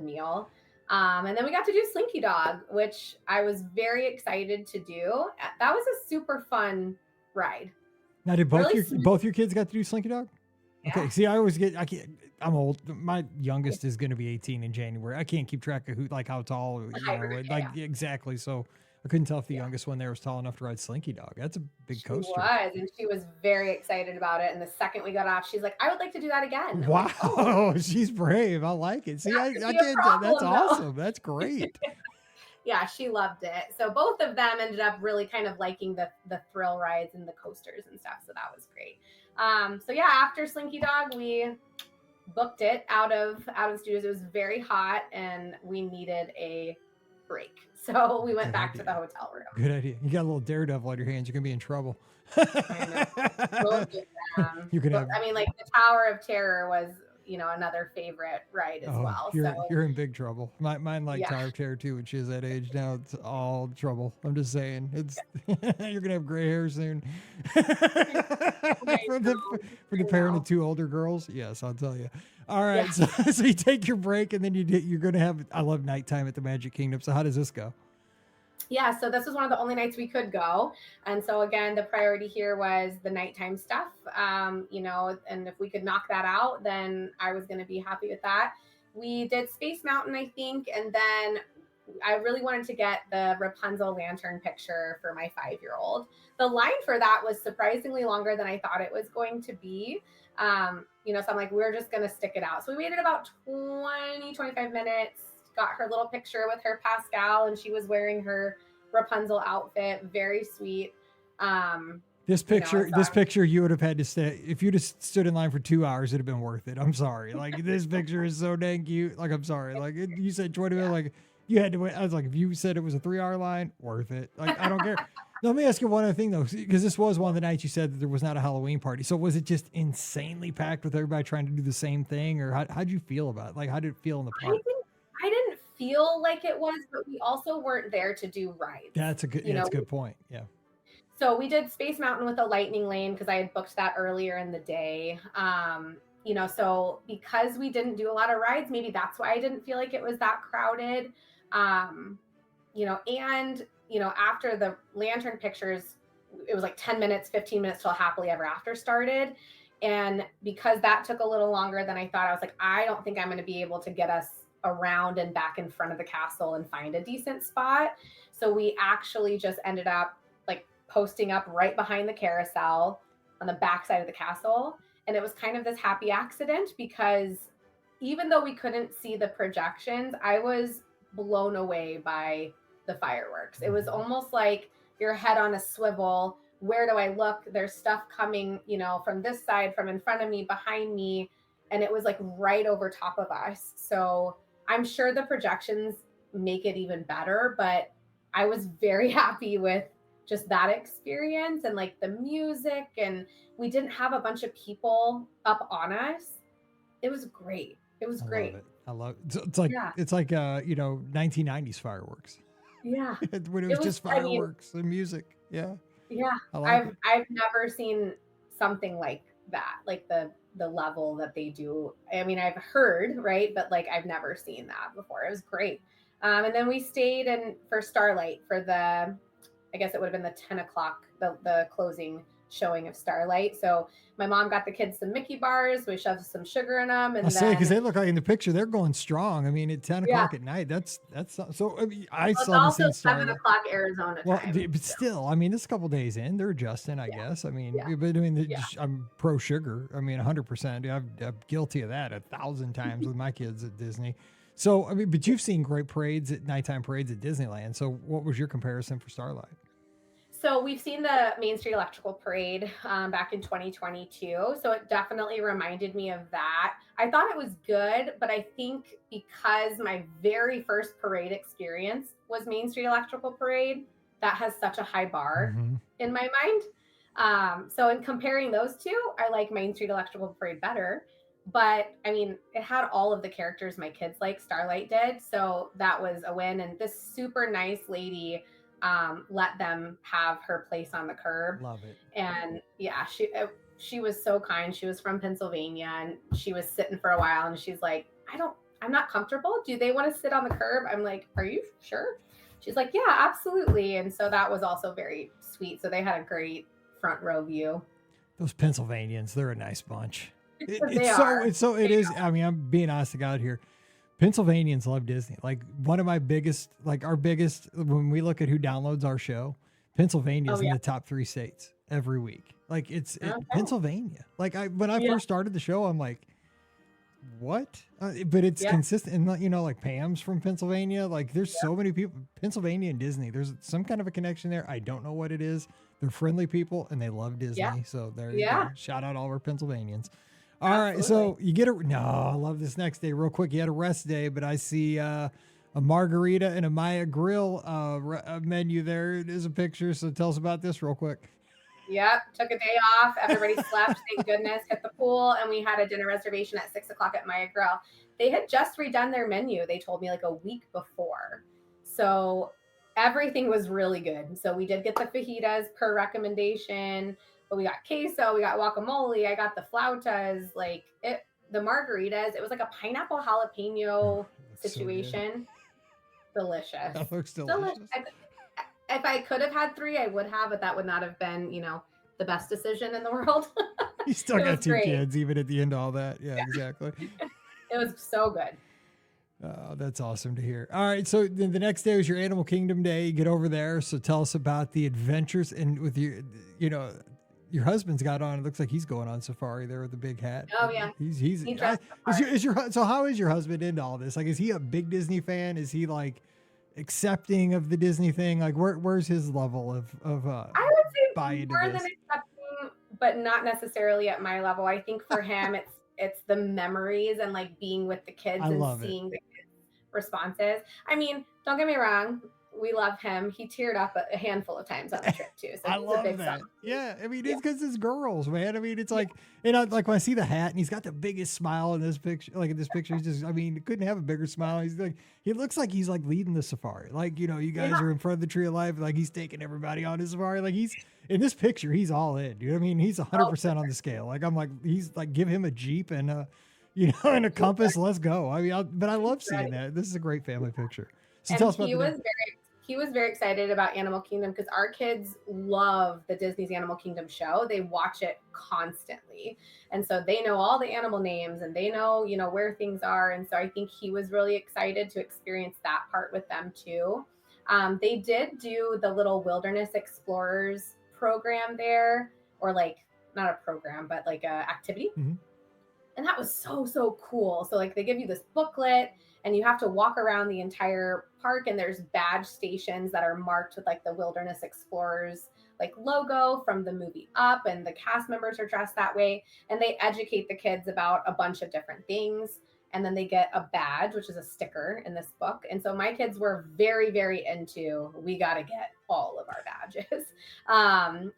meal. And then we got to do Slinky Dog, which I was very excited to do. That was a super fun ride. Now, did both your kids got to do Slinky Dog? Yeah. Okay. See, I'm old. My youngest is going to be 18 in January. I can't keep track of how tall, exactly. So I couldn't tell if the youngest one there was tall enough to ride Slinky Dog. That's a big coaster. And she was very excited about it. And the second we got off, she's like, I would like to do that again. Wow. Like, oh. She's brave. I like it. See, I did. That's awesome. That's great. Yeah, she loved it. So both of them ended up really kind of liking the thrill rides and the coasters and stuff. So that was great. So yeah, after Slinky Dog, we booked it out of studios. It was very hot and we needed a break. So we went back to the hotel room. Good idea. You got a little daredevil on your hands. You're going to be in trouble. I know. The Tower of Terror was, another favorite ride as well. You're in big trouble. Mine Tower of Terror too, when she is that age now. It's all trouble. I'm just saying. It's you're gonna have gray hair soon. For the parent of two older girls, yes, I'll tell you. All right, yeah. So you take your break, and then you're gonna have. I love nighttime at the Magic Kingdom. So how does this go? Yeah, so this was one of the only nights we could go. And so again, the priority here was the nighttime stuff, and if we could knock that out, then I was going to be happy with that. We did Space Mountain, I think, and then I really wanted to get the Rapunzel lantern picture for my 5-year-old. The line for that was surprisingly longer than I thought it was going to be. So I'm like, we're just going to stick it out. So we waited about 25 minutes. Got her little picture with her Pascal, and she was wearing her Rapunzel outfit. Very sweet. This picture, you would have had to stay. If you'd have stood in line for 2 hours, it'd have been worth it. I'm sorry. Like, this picture is so dang cute. Like, I'm sorry. Like, you said 20 minutes. Like, You had to wait. I was like, if you said it was a 3-hour line, worth it. Like, I don't care. Now, let me ask you one other thing though, because this was one of the nights you said that there was not a Halloween party. So was it just insanely packed with everybody trying to do the same thing, or how'd you feel about it? Like, how did it feel in the I park? think I didn't feel like it was, but we also weren't there to do rides. That's a good. Yeah, that's a good point. Yeah. So we did Space Mountain with a lightning lane because I had booked that earlier in the day. So because we didn't do a lot of rides, maybe that's why I didn't feel like it was that crowded. After the lantern pictures, it was like 10 minutes, 15 minutes till Happily Ever After started. And because that took a little longer than I thought, I was like, I don't think I'm going to be able to get us around and back in front of the castle and find a decent spot. So we actually just ended up like posting up right behind the carousel on the backside of the castle. And it was kind of this happy accident because even though we couldn't see the projections, I was blown away by the fireworks. It was almost like your head on a swivel. Where do I look? There's stuff coming, from this side, from in front of me, behind me. And it was like right over top of us. So I'm sure the projections make it even better, but I was very happy with just that experience and like the music. And we didn't have a bunch of people up on us. It was great. It was great. I love it. It's like, Yeah. it's like 1990s fireworks. Yeah. When it was just fireworks and music. Yeah. Yeah. I've never seen something like that, like the level that they do. I mean, I've heard, right? But like I've never seen that before. It was great. And then we stayed in for Starlight for I guess it would have been the 10 o'clock, the closing showing of Starlight. So my mom got the kids some Mickey bars. We shoved some sugar in them. And because they look like in the picture, they're going strong. I mean, at 10 o'clock at night, that's so. I mean, I still haven't seen Starlight. 7 o'clock Arizona time. Well, but still, I mean, this is a couple days in, they're adjusting, I guess. I mean, but I mean, I'm pro sugar. I mean, 100%. I'm guilty of that 1,000 times with my kids at Disney. So, I mean, but you've seen great parades nighttime parades at Disneyland. So, what was your comparison for Starlight? So we've seen the Main Street Electrical Parade back in 2022. So it definitely reminded me of that. I thought it was good, but I think because my very first parade experience was Main Street Electrical Parade, that has such a high bar in my mind. So in comparing those two, I like Main Street Electrical Parade better. But I mean, it had all of the characters my kids like Starlight did. So that was a win. And this super nice lady let them have her place on the curb. Love it. And yeah, she was so kind. She was from Pennsylvania and she was sitting for a while and she's like, I'm not comfortable. Do they want to sit on the curb? I'm like, are you sure? She's like, yeah, absolutely. And so that was also very sweet. So they had a great front row view. Those Pennsylvanians, they're a nice bunch. It is. I mean, I'm being honest to God here. Pennsylvanians love Disney. Like one of my biggest, when we look at who downloads our show, Pennsylvania is in the top 3 states every week. Like it's Pennsylvania. Like when I first started the show, I'm like, what? But it's consistent. And like Pam's from Pennsylvania. Like there's so many people, Pennsylvania and Disney. There's some kind of a connection there. I don't know what it is. They're friendly people and they love Disney. Yeah. So there you go. Shout out all our Pennsylvanians. All right, so you get I love this next day. Real quick, you had a rest day, but I see a margarita and a Maya Grill menu there. It is a picture, so tell us about this real quick. Yep, took a day off. Everybody slept, thank goodness. Hit the pool, and we had a dinner reservation at 6 o'clock at Maya Grill. They had just redone their menu. They told me like a week before, so everything was really good. So we did get the fajitas per recommendation. But we got queso, we got guacamole, I got the flautas, the margaritas. It was like a pineapple jalapeno situation. So delicious. That looks delicious. If I could have had 3, I would have, but that would not have been, the best decision in the world. You still got 2 kids, even at the end of all that. Yeah. Exactly. It was so good. Oh, that's awesome to hear. All right. So then the next day was your Animal Kingdom day. You get over there. So tell us about the adventures and with your husband's got on. It looks like he's going on safari there with the big hat. Oh yeah, so how is your husband into all this? Like, is he a big Disney fan? Is he like accepting of the Disney thing? Like, where's his level of I would say more than accepting, but not necessarily at my level. I think for him, it's the memories and like being with the kids and seeing the kids responses. I mean, don't get me wrong, we love him. He teared up a handful of times on the trip too. So I he's a love big that. son. Yeah, I mean, Yeah. it's because it's girls, man. I mean, it's like, you know, like when I see the hat and he's got the biggest smile in this picture, like in this picture, he's just, I mean, he couldn't have a bigger smile. He's like, he looks like he's like leading the safari. Like, you know, you guys Yeah. are in front of the tree of life, like he's taking everybody on his safari. Like he's in this picture, he's all in. You know what I mean? He's 100% on the scale. Like I'm like, he's like, give him a Jeep and you know, and a compass. Let's go. I mean, but I love seeing that. This is a great family picture. So tell us about He was very excited about Animal Kingdom because our kids love the Disney's Animal Kingdom show. They watch it constantly. And so they know all the animal names and they know, you know, where things are. And so I think he was really excited to experience that part with them too. They did do the little Wilderness Explorers program there, or like not a program, but like a activity. Mm-hmm. And that was so cool. So like they give you this booklet and you have to walk around the entire park, and there's badge stations that are marked with like the Wilderness Explorers like logo from the movie Up, and the cast members are dressed that way, and they educate the kids about a bunch of different things. And then they get a badge, which is a sticker in this book. And so my kids were very into, we got to get all of our badges.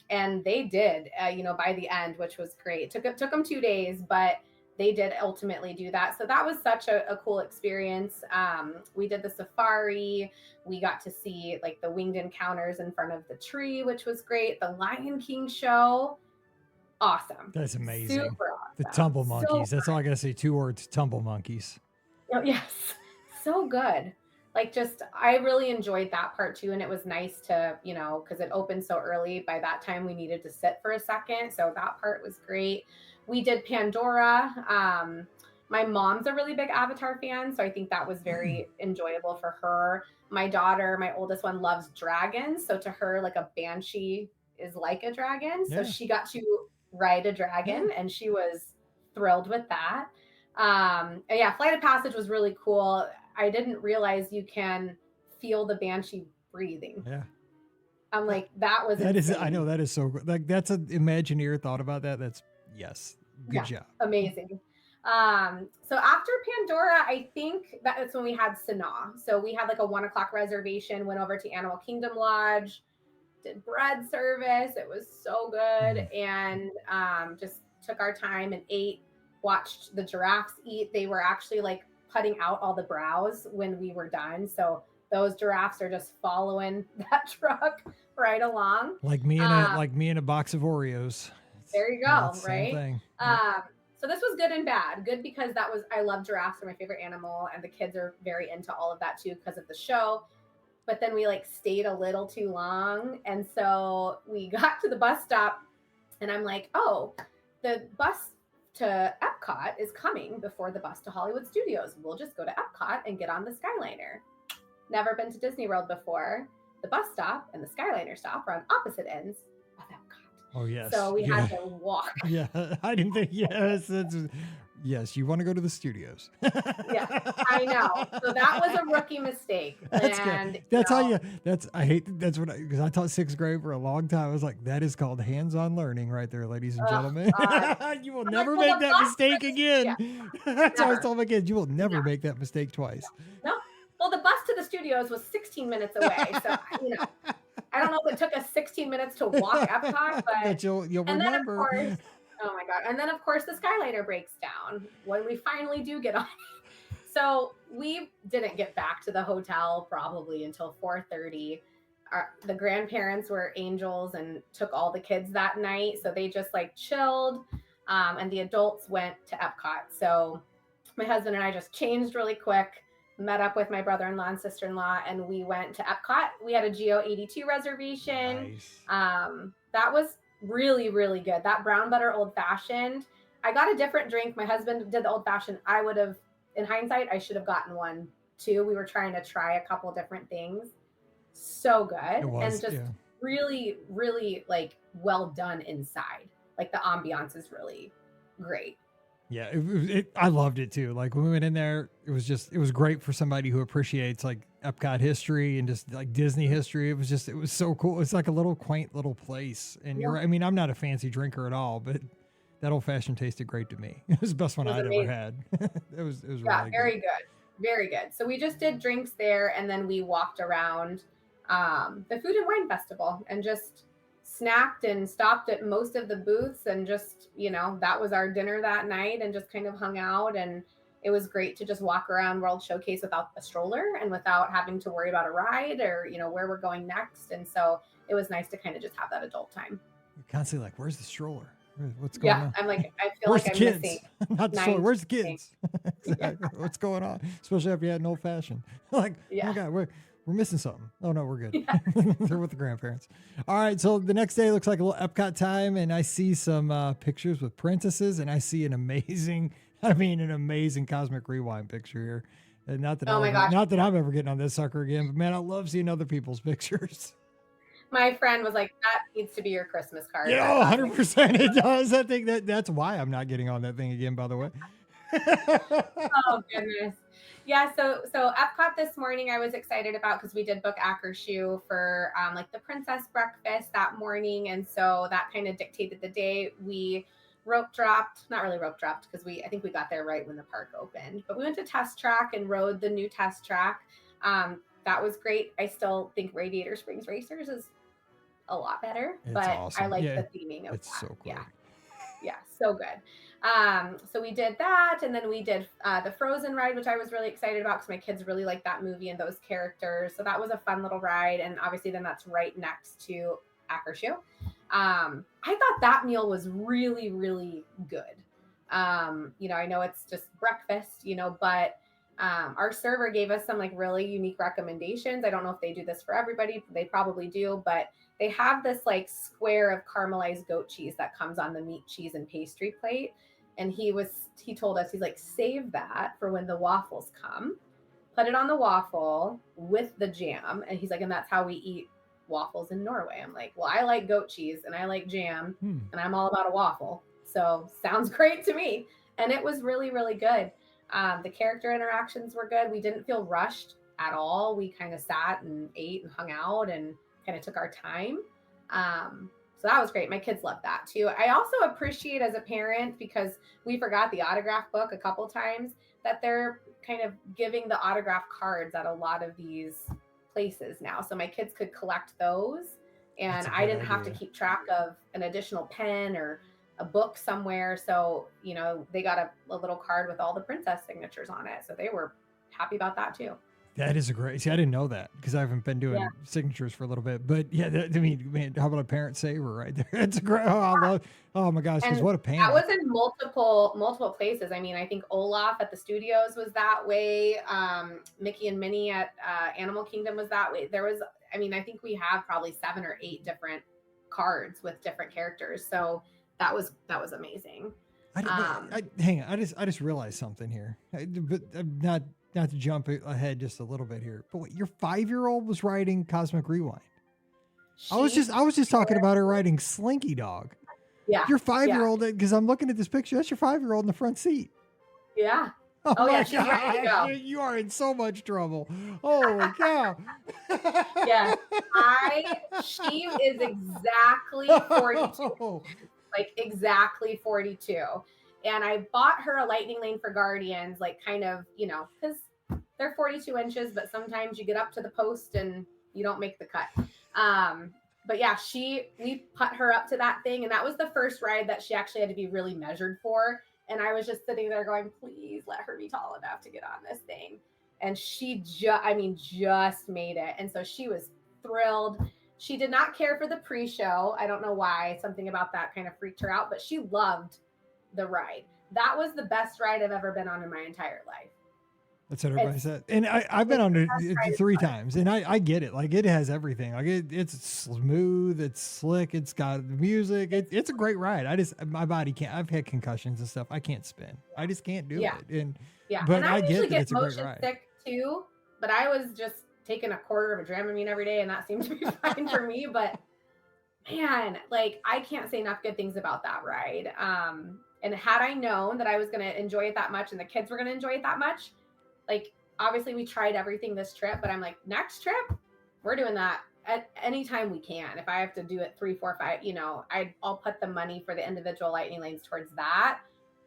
And they did, you know, by the end, which was great. It took them 2 days, but they did ultimately do that. So that was such a cool experience. We did the safari. We got to see like the winged encounters in front of the tree, which was great. The Lion King show. Awesome. That's amazing. Super awesome. The tumble monkeys. So That's all I gotta say. 2 words: tumble monkeys. Oh, yes. So good. Like just, I really enjoyed that part too. And it was nice to, you know, because it opened so early. By that time we needed to sit for a second. So that part was great. We did Pandora. My mom's a really big Avatar fan, so I think that was very enjoyable for her. My daughter, my oldest one, loves dragons. So to her, like a banshee is like a dragon. So she got to ride a dragon and she was thrilled with that. And yeah, Flight of Passage was really cool. I didn't realize you can feel the banshee breathing. Yeah. I'm like, that was that insane. is, I know that is so good. Like that's an Imagineer thought about that. That's good job. Amazing. So after Pandora, I think that's when we had Sanaa. So we had like a 1 o'clock reservation, went over to Animal Kingdom Lodge, did bread service. It was so good. And just took our time and ate, watched the giraffes eat. They were actually like putting out all the browse when we were done. So those giraffes are just following that truck right along. Like me in a box of Oreos. There you go, right? Thing. So this was good and bad. Good because I love giraffes, they're my favorite animal, and the kids are very into all of that too because of the show. But then we like stayed a little too long, and so we got to the bus stop, and I'm like, oh, the bus to Epcot is coming before the bus to Hollywood Studios. We'll just go to Epcot and get on the Skyliner. Never been to Disney World before. The bus stop and the Skyliner stop are on opposite ends of Epcot. Oh, yes. So we had to walk. Yeah, I didn't think, yes, you want to go to the studios. Yeah, I know. So that was a rookie mistake. That's and good. That's because I taught 6th grade for a long time. I was like, that is called hands-on learning right there, ladies and gentlemen. You will never make that mistake again. Yeah. That's how I told my kids, you will never make that mistake twice. No. Well, the bus to the studios was 16 minutes away. So, you know, I don't know if it took us 16 minutes to walk Epcot, but you'll and remember. Then of course, oh my God. And then of course the Skyliner breaks down when we finally do get on. So we didn't get back to the hotel probably until 4:30. The grandparents were angels and took all the kids that night. So they just like chilled. And the adults went to Epcot. So my husband and I just changed really quick, met up with my brother-in-law and sister-in-law, and we went to Epcot. We had a Geo 82 reservation. Nice. That was really, really good. That brown butter old fashioned. I got a different drink. My husband did the old fashioned. I would have, in hindsight, I should have gotten one too. We were trying to try a couple different things. So good. And just really, really like well done inside. Like the ambiance is really great. Yeah, I loved it too. Like when we went in there, it was great for somebody who appreciates like Epcot history and just like Disney history. It was so cool. It's like a little quaint little place. And you're right. I mean, I'm not a fancy drinker at all, but that old fashioned tasted great to me. It was the best one I'd ever had. It was really very good. very good. So we just did drinks there, and then we walked around the Food and Wine Festival and just snacked and stopped at most of the booths, and just, that was our dinner that night, and just kind of hung out. And it was great to just walk around World Showcase without a stroller and without having to worry about a ride or, where we're going next. And so it was nice to kind of just have that adult time. You're constantly like, where's the stroller? What's going on? I'm like, I feel where's like the I'm kids? missing. Not the stroller. Where's the things. kids? Exactly. What's going on? Especially if you had an old fashioned. Like, oh my God, we're missing something. Oh no, we're good. They're with the grandparents. All right. So the next day looks like a little Epcot time, and I see some pictures with princesses, and I see an amazing Cosmic Rewind picture here. And not that I'm ever getting on this sucker again, but man, I love seeing other people's pictures. My friend was like, that needs to be your Christmas card. Yeah, 100% it does. I think that's why I'm not getting on that thing again, by the way. Oh goodness. Yeah, so Epcot this morning I was excited about because we did book Akershoe for like the princess breakfast that morning, and so that kind of dictated the day. We not really rope dropped because I think we got there right when the park opened, but we went to Test Track and rode the new Test Track. That was great. I still think Radiator Springs Racers is a lot better, but awesome. I like the theming of it's that. So cool. Yeah, so good. So we did that, and then we did the Frozen ride, which I was really excited about because my kids really like that movie and those characters. So that was a fun little ride, and obviously then that's right next to Akershoe. I thought that meal was really, really good. I know it's just breakfast, but our server gave us some like really unique recommendations. I don't know if they do this for everybody. They probably do, but they have this like square of caramelized goat cheese that comes on the meat, cheese, and pastry plate. And he told us, he's like, save that for when the waffles come, put it on the waffle with the jam. And he's like, and that's how we eat waffles in Norway. I'm like, well, I like goat cheese and I like jam and I'm all about a waffle. So sounds great to me. And it was really, really good. The character interactions were good. We didn't feel rushed at all. We kind of sat and ate and hung out and kind of took our time. So that was great. My kids loved that too. I also appreciate as a parent, because we forgot the autograph book a couple times, that they're kind of giving the autograph cards at a lot of these places now. So my kids could collect those, and I didn't have to keep track of an additional pen or a book somewhere. So, they got a little card with all the princess signatures on it. So they were happy about that too. That is I didn't know that because I haven't been doing signatures for a little bit. But yeah, man, how about a parent saver right there? It's a great. Oh my gosh, because what a pain. That was in multiple places. I mean, I think Olaf at the studios was that way. Mickey and Minnie at Animal Kingdom was that way. I think we have probably 7 or 8 different cards with different characters. So that was amazing. Hang on, I just realized something here. But not to jump ahead just a little bit here, but your 5-year-old was riding Cosmic Rewind. I was just talking about her riding Slinky Dog. Yeah. Your 5-year-old, because I'm looking at this picture, that's your 5-year-old in the front seat. Yeah. Oh yeah, she's ready to go. You are in so much trouble. Holy cow. Yeah. She is exactly 42. Like exactly 42. And I bought her a lightning lane for Guardians, like kind of, because they're 42 inches, but sometimes you get up to the post and you don't make the cut. But yeah, we put her up to that thing. And that was the first ride that she actually had to be really measured for. And I was just sitting there going, please let her be tall enough to get on this thing. And she just made it. And so she was thrilled. She did not care for the pre-show. I don't know why. Something about that kind of freaked her out, but she loved the ride. That was the best ride I've ever been on in my entire life. That's what everybody said. And I've been on it 3 times, and I get it. Like, it has everything. Like, it's smooth, it's slick, it's got the music. It's a great ride. My body can't. I've had concussions and stuff. I can't spin. I just can't do it. But and I get that it's a great motion ride. Sick too, but I was just taking a quarter of a Dramamine every day, and that seemed to be fine for me. But man, like, I can't say enough good things about that ride. And had I known that I was going to enjoy it that much and the kids were going to enjoy it that much, like, obviously we tried everything this trip, but I'm like, next trip, we're doing that at any time we can. If I have to do it 3, 4, 5, I'll put the money for the individual lightning lanes towards that,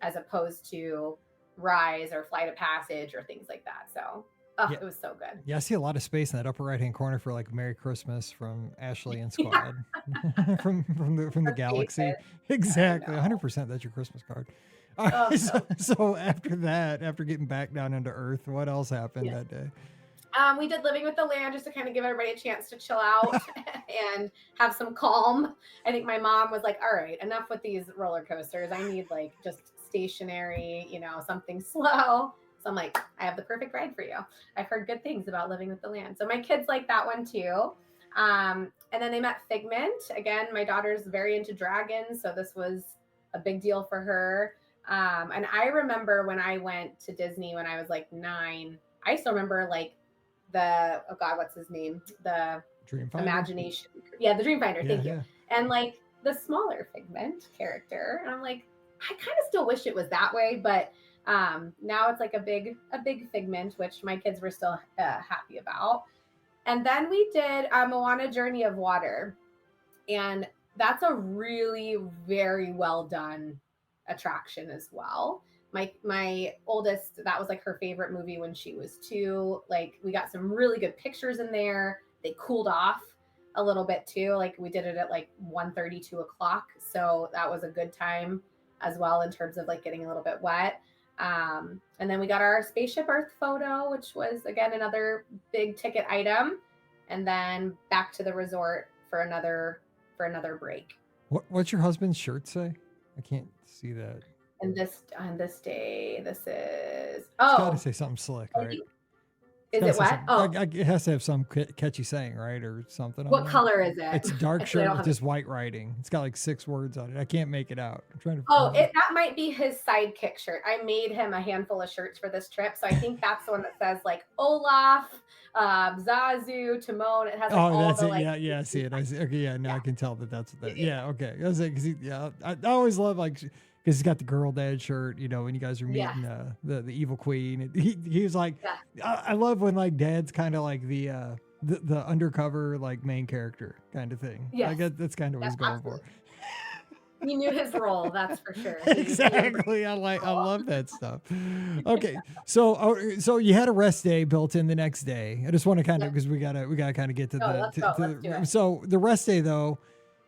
as opposed to Rise or Flight of Passage or things like that. So Yeah. it was so good. Yeah, I see a lot of space in that upper right hand corner for like Merry Christmas from Ashley and Yeah, Squad from the that's galaxy. David. I Exactly. know. 100% that's your Christmas card. All Oh, right, so so after that, after getting back down into Earth, what else happened yeah. that day? We did Living with the Land just to kind of give everybody a chance to chill out and have some calm. I think my mom was like, all right, enough with these roller coasters. I need like just stationary, something slow. So I'm like, I have the perfect ride for you. I've heard good things about Living with the Land. So my kids like that one too. And then they met Figment. Again, my daughter's very into dragons. So this was a big deal for her. And I remember when I went to Disney when I was like 9, I still remember like oh God, what's his name? The Dreamfinder? Imagination. Yeah, the Dreamfinder. Yeah, Thank you. And like the smaller Figment character. And I'm like, I kind of still wish it was that way, but now it's like a big Figment, which my kids were still happy about. And then we did Moana Journey of Water. And that's a really very well done attraction as well. My oldest, that was like her favorite movie when she was 2. Like we got some really good pictures in there. They cooled off a little bit too. Like we did it at like 1:30, 2 o'clock. So that was a good time as well in terms of like getting a little bit wet. And then we got our Spaceship Earth photo, which was again another big ticket item. And then back to the resort for another break. What's your husband's shirt say? I can't see that. And on this day, this is It's got to say something slick, right? Is it what? It has to have some catchy saying, right, or something. What color is it? It's a dark shirt with just white writing. It's got like 6 words on it. I can't make it out. I'm trying to. That might be his sidekick shirt. I made him a handful of shirts for this trip, so I think that's the one that says like Olaf, Zazu, Timon. It has like all that's the, it. like, Yeah, I see it. I see. Okay, yeah, now yeah. I can tell that's that. Yeah, okay. I was like, I always love like. Because he's got the girl dad shirt, when you guys are meeting the evil queen. And he was like, I love when like dad's kind of like the undercover like main character kind of thing. Yes. Like that's kind of what he's going absolutely. for. He knew his role, that's for sure. Exactly. I love that stuff. Okay, so you had a rest day built in the next day. I just want to kind of because we gotta kind of get to let's do it. So the rest day though.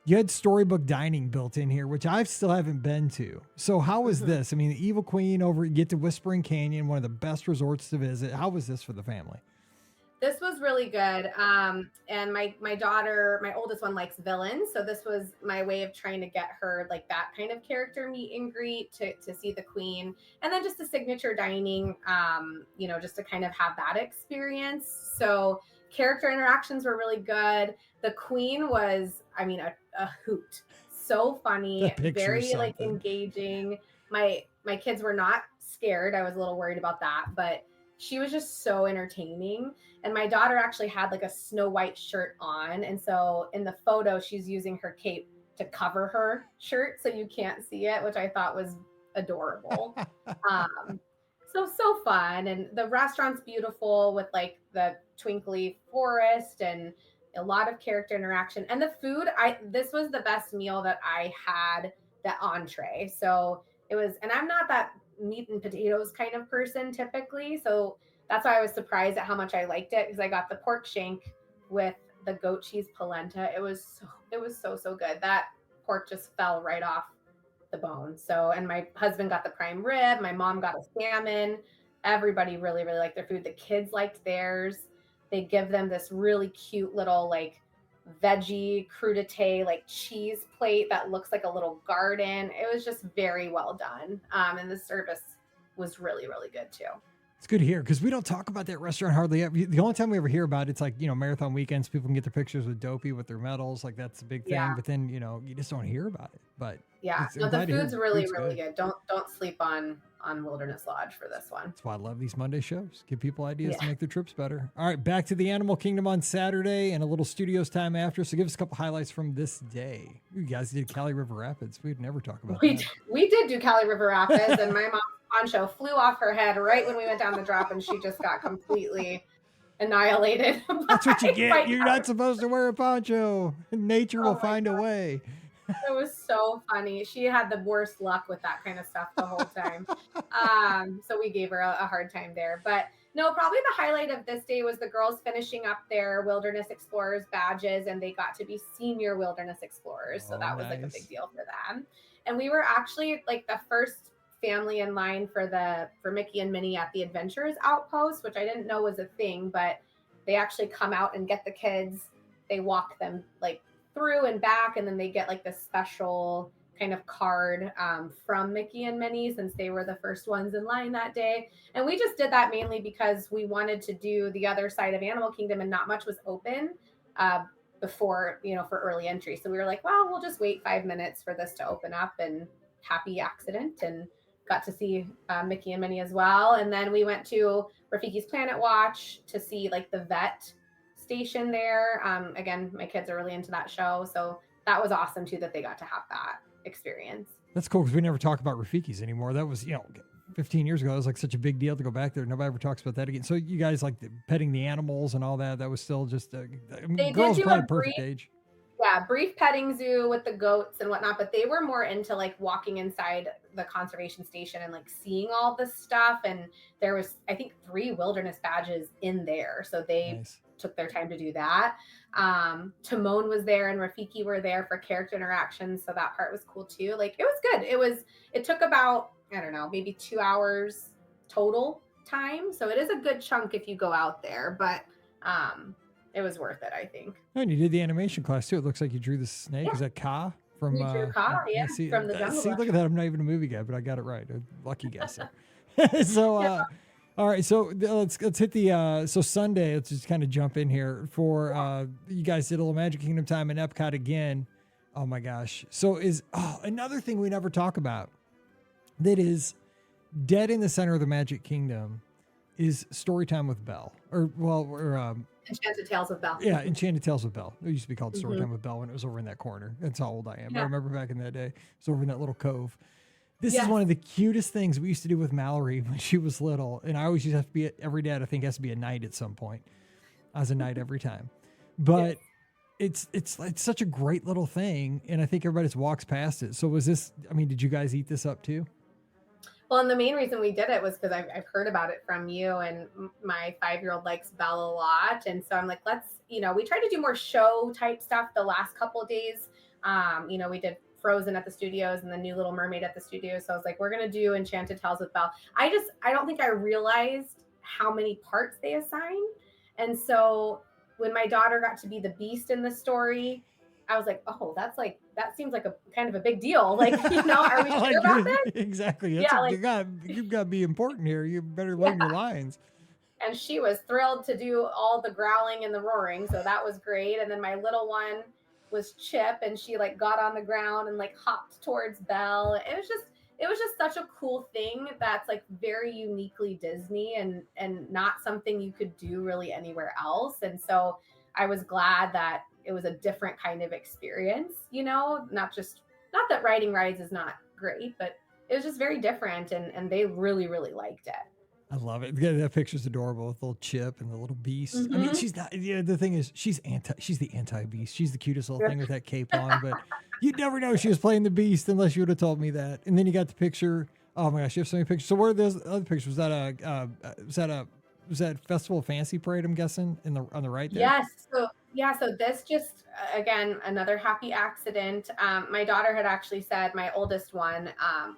You had storybook dining built in here, which I still haven't been to. So how was this? I mean, the Evil Queen you get to Whispering Canyon, one of the best resorts to visit. How was this for the family? This was really good. And my daughter, my oldest one, likes villains. So this was my way of trying to get her like that kind of character meet and greet to see the queen. And then just the signature dining, just to kind of have that experience. So character interactions were really good. The queen was, a hoot. So funny, very like engaging. My kids were not scared. I was a little worried about that, but she was just so entertaining. And my daughter actually had like a Snow White shirt on. And so in the photo, she's using her cape to cover her shirt so you can't see it, which I thought was adorable. So fun. And the restaurant's beautiful with like the twinkly forest and a lot of character interaction. And the food, this was the best meal that I had, the entree. So it was, and I'm not that meat and potatoes kind of person typically. So that's why I was surprised at how much I liked it, because I got the pork shank with the goat cheese polenta. It was so good. That pork just fell right off the bone. So, and my husband got the prime rib. My mom got a salmon. Everybody really, really liked their food. The kids liked theirs. They give them this really cute little like veggie crudité, like cheese plate that looks like a little garden. It was just very well done. And the service was really, really good too. It's good to hear because we don't talk about that restaurant hardly ever. The only time we ever hear about it, it's like, marathon weekends, people can get their pictures with Dopey with their medals. Like that's a big thing. Yeah. But then, you just don't hear about it. But yeah, no, the food's really, really good. Don't sleep on Wilderness Lodge for this one. That's why I love these Monday shows. Give people ideas to make their trips better. All right, back to the Animal Kingdom on Saturday and a little studios time after. So give us a couple highlights from this day. You guys did Cali River Rapids. We'd never talk about that. We did do Cali River Rapids, and my mom's poncho flew off her head right when we went down the drop, and she just got completely annihilated. That's what you get. You're not supposed to wear a poncho. Nature will find a way. It was so funny. She had the worst luck with that kind of stuff the whole time. So we gave her a hard time there. But no, probably the highlight of this day was the girls finishing up their Wilderness Explorers badges, and they got to be senior Wilderness Explorers. So Oh, that was like a nice. big deal for them. And we were actually like the first family in line for Mickey and Minnie at the Adventurers Outpost, which I didn't know was a thing, but they actually come out and get the kids. They walk them like through and back, and then they get like this special kind of card from Mickey and Minnie, since they were the first ones in line that day. And we just did that mainly because we wanted to do the other side of Animal Kingdom, and not much was open before, for early entry. So we were like, well, we'll just wait 5 minutes for this to open up, and happy accident, and got to see Mickey and Minnie as well. And then we went to Rafiki's Planet Watch to see like the vet station there. Again, my kids are really into that show, so that was awesome too that they got to have that experience. That's cool because we never talk about Rafiki's anymore. That was 15 years ago. It was like such a big deal to go back there. Nobody ever talks about that again. So you guys like petting the animals and all that. That was still just girls probably perfect age. Yeah, brief petting zoo with the goats and whatnot, but they were more into like walking inside the conservation station and like seeing all this stuff. And there was, I think, 3 wilderness badges in there, so they took their time to do that. Timon was there and Rafiki were there for character interactions, so that part was cool too. Like it was good. It took about, I don't know, maybe 2 hours total time, so it is a good chunk if you go out there, but it was worth it, I think. Oh, and you did the animation class too. It looks like you drew the snake. Yeah. Is that Ka from? You drew Ka, from the Jungle See, Book. look at that. I'm not even a movie guy, but I got it right. A lucky guesser. So, all right. So let's hit the. So Sunday, let's just kind of jump in here for. You guys did a little Magic Kingdom time in Epcot again. Oh my gosh. So another thing we never talk about that is dead in the center of the Magic Kingdom is Story Time with Belle, Enchanted Tales of Belle. Yeah, Enchanted Tales with Belle. It used to be called Storytime with Belle when it was over in that corner. That's how old I am. Yeah. I remember back in that day. It was over in that little cove. This is one of the cutest things we used to do with Mallory when she was little. And I always used to have to be every dad, I think, has to be a night at some point. I was a night every time. But it's such a great little thing. And I think everybody just walks past it. So did you guys eat this up too? Well, and the main reason we did it was because I've heard about it from you, and my 5-year-old likes Belle a lot. And so I'm like, we tried to do more show type stuff the last couple of days. We did Frozen at the studios and the new Little Mermaid at the studios. So I was like, we're going to do Enchanted Tales with Belle. I don't think I realized how many parts they assign. And so when my daughter got to be the Beast in the story, I was like, oh, that seems like a kind of a big deal. Like, are we sure about this? Exactly. You've got to be important here. You better learn your lines. And she was thrilled to do all the growling and the roaring. So that was great. And then my little one was Chip, and she like got on the ground and like hopped towards Belle. It was just such a cool thing that's like very uniquely Disney and not something you could do really anywhere else. And so I was glad that it was a different kind of experience, not that riding rides is not great, but it was just very different, and they really, really liked it. I love it. That picture's adorable with little Chip and the little Beast. Mm-hmm. I mean, she's not, the thing is she's the anti-Beast. She's the cutest little thing with that cape on, but you'd never know she was playing the Beast unless you would have told me that. And then you got the picture. Oh my gosh, you have so many pictures. So where are those other pictures? Was that Festival of Fancy Parade, I'm guessing, on the right there? Yes. So this just, again, another happy accident. My daughter had actually said, my oldest one,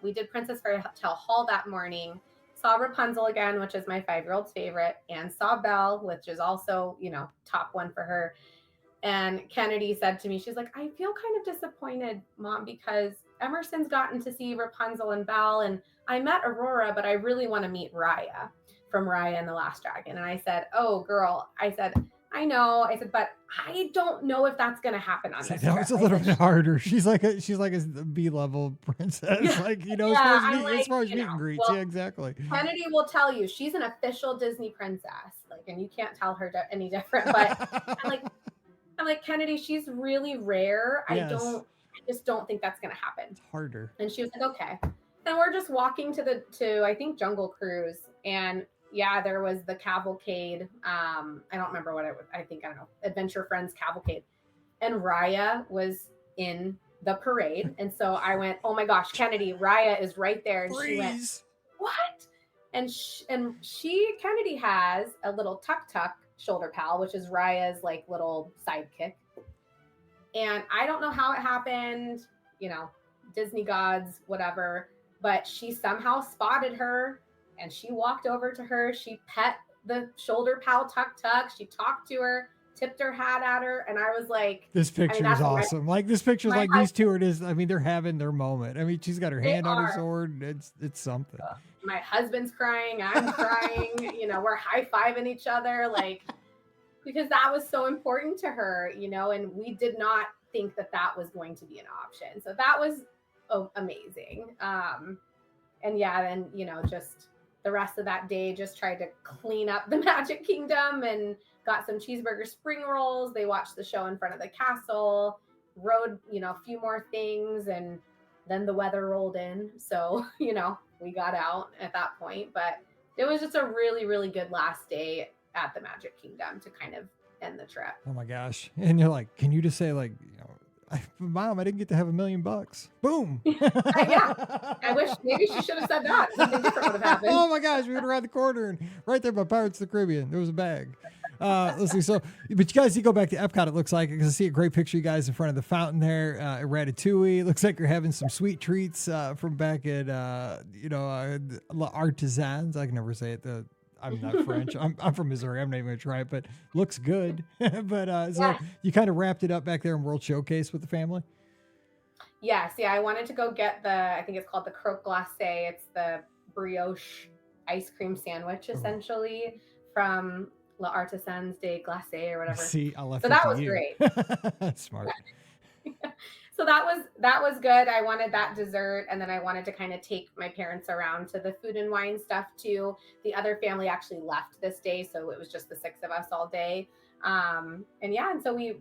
we did Princess Fairy Tale Hall that morning, saw Rapunzel again, which is my 5-year-old's favorite, and saw Belle, which is also, top one for her. And Kennedy said to me, she's like, I feel kind of disappointed, Mom, because Emerson's gotten to see Rapunzel and Belle, and I met Aurora, but I really want to meet Raya from Raya and the Last Dragon. And I said, oh, girl, I know. I said, but I don't know if that's going to happen on this trip. That was a little bit harder. She's like a B-level princess. Yeah. Like, as far as meet and greets. Well, yeah, exactly. Kennedy will tell you she's an official Disney princess. Like, and you can't tell her any different. But I'm like, Kennedy, she's really rare. Yes. I just don't think that's going to happen. It's harder. And she was like, okay. And we're just walking to I think Jungle Cruise, and yeah, there was the cavalcade. I don't remember what I don't know, Adventure Friends cavalcade. And Raya was in the parade. And so I went, oh my gosh, Kennedy, Raya is right there. And she went, Freeze. what? And Kennedy has a little tuk shoulder pal, which is Raya's like little sidekick. And I don't know how it happened, Disney gods, whatever, but she somehow spotted her and she walked over to her. She pet the shoulder pal tuk. She talked to her, tipped her hat at her. And I was like, this picture is awesome. Like this picture's like these two are just, I mean, they're having their moment. I mean, she's got her hand on her sword. It's something. My husband's crying. I'm crying. We're high-fiving each other. Like, because that was so important to her, and we did not think that was going to be an option. So that was amazing. And yeah, then, just the rest of that day, just tried to clean up the Magic Kingdom and got some cheeseburger spring rolls. They watched the show in front of the castle, rode, a few more things, and then the weather rolled in. So, we got out at that point, but it was just a really, really good last day at the Magic Kingdom to kind of end the trip. Oh my gosh. And you're like, can you just say like, Mom, I didn't get to have $1 million. Boom. Yeah. I wish maybe she should have said that. Something different would have happened. Oh my gosh. We went around the corner and right there by Pirates of the Caribbean, there was a bag. Let's see. So, but you guys, you go back to Epcot, it looks like, I can see a great picture of you guys in front of the fountain there at Ratatouille. It looks like you're having some sweet treats from back at, Artisans. I can never say it. I'm not French. I'm from Missouri. I'm not even going to try it, but looks good. But so you kind of wrapped it up back there in World Showcase with the family? Yes. Yeah. I wanted to go get I think it's called the croque glacé. It's the brioche ice cream sandwich, essentially, from La Artisans de Glacé or whatever. See, I left so that was great. That's smart. So that was good. I wanted that dessert, and then I wanted to kind of take my parents around to the food and wine stuff too. The other family actually left this day, so it was just the 6 of us all day. And so we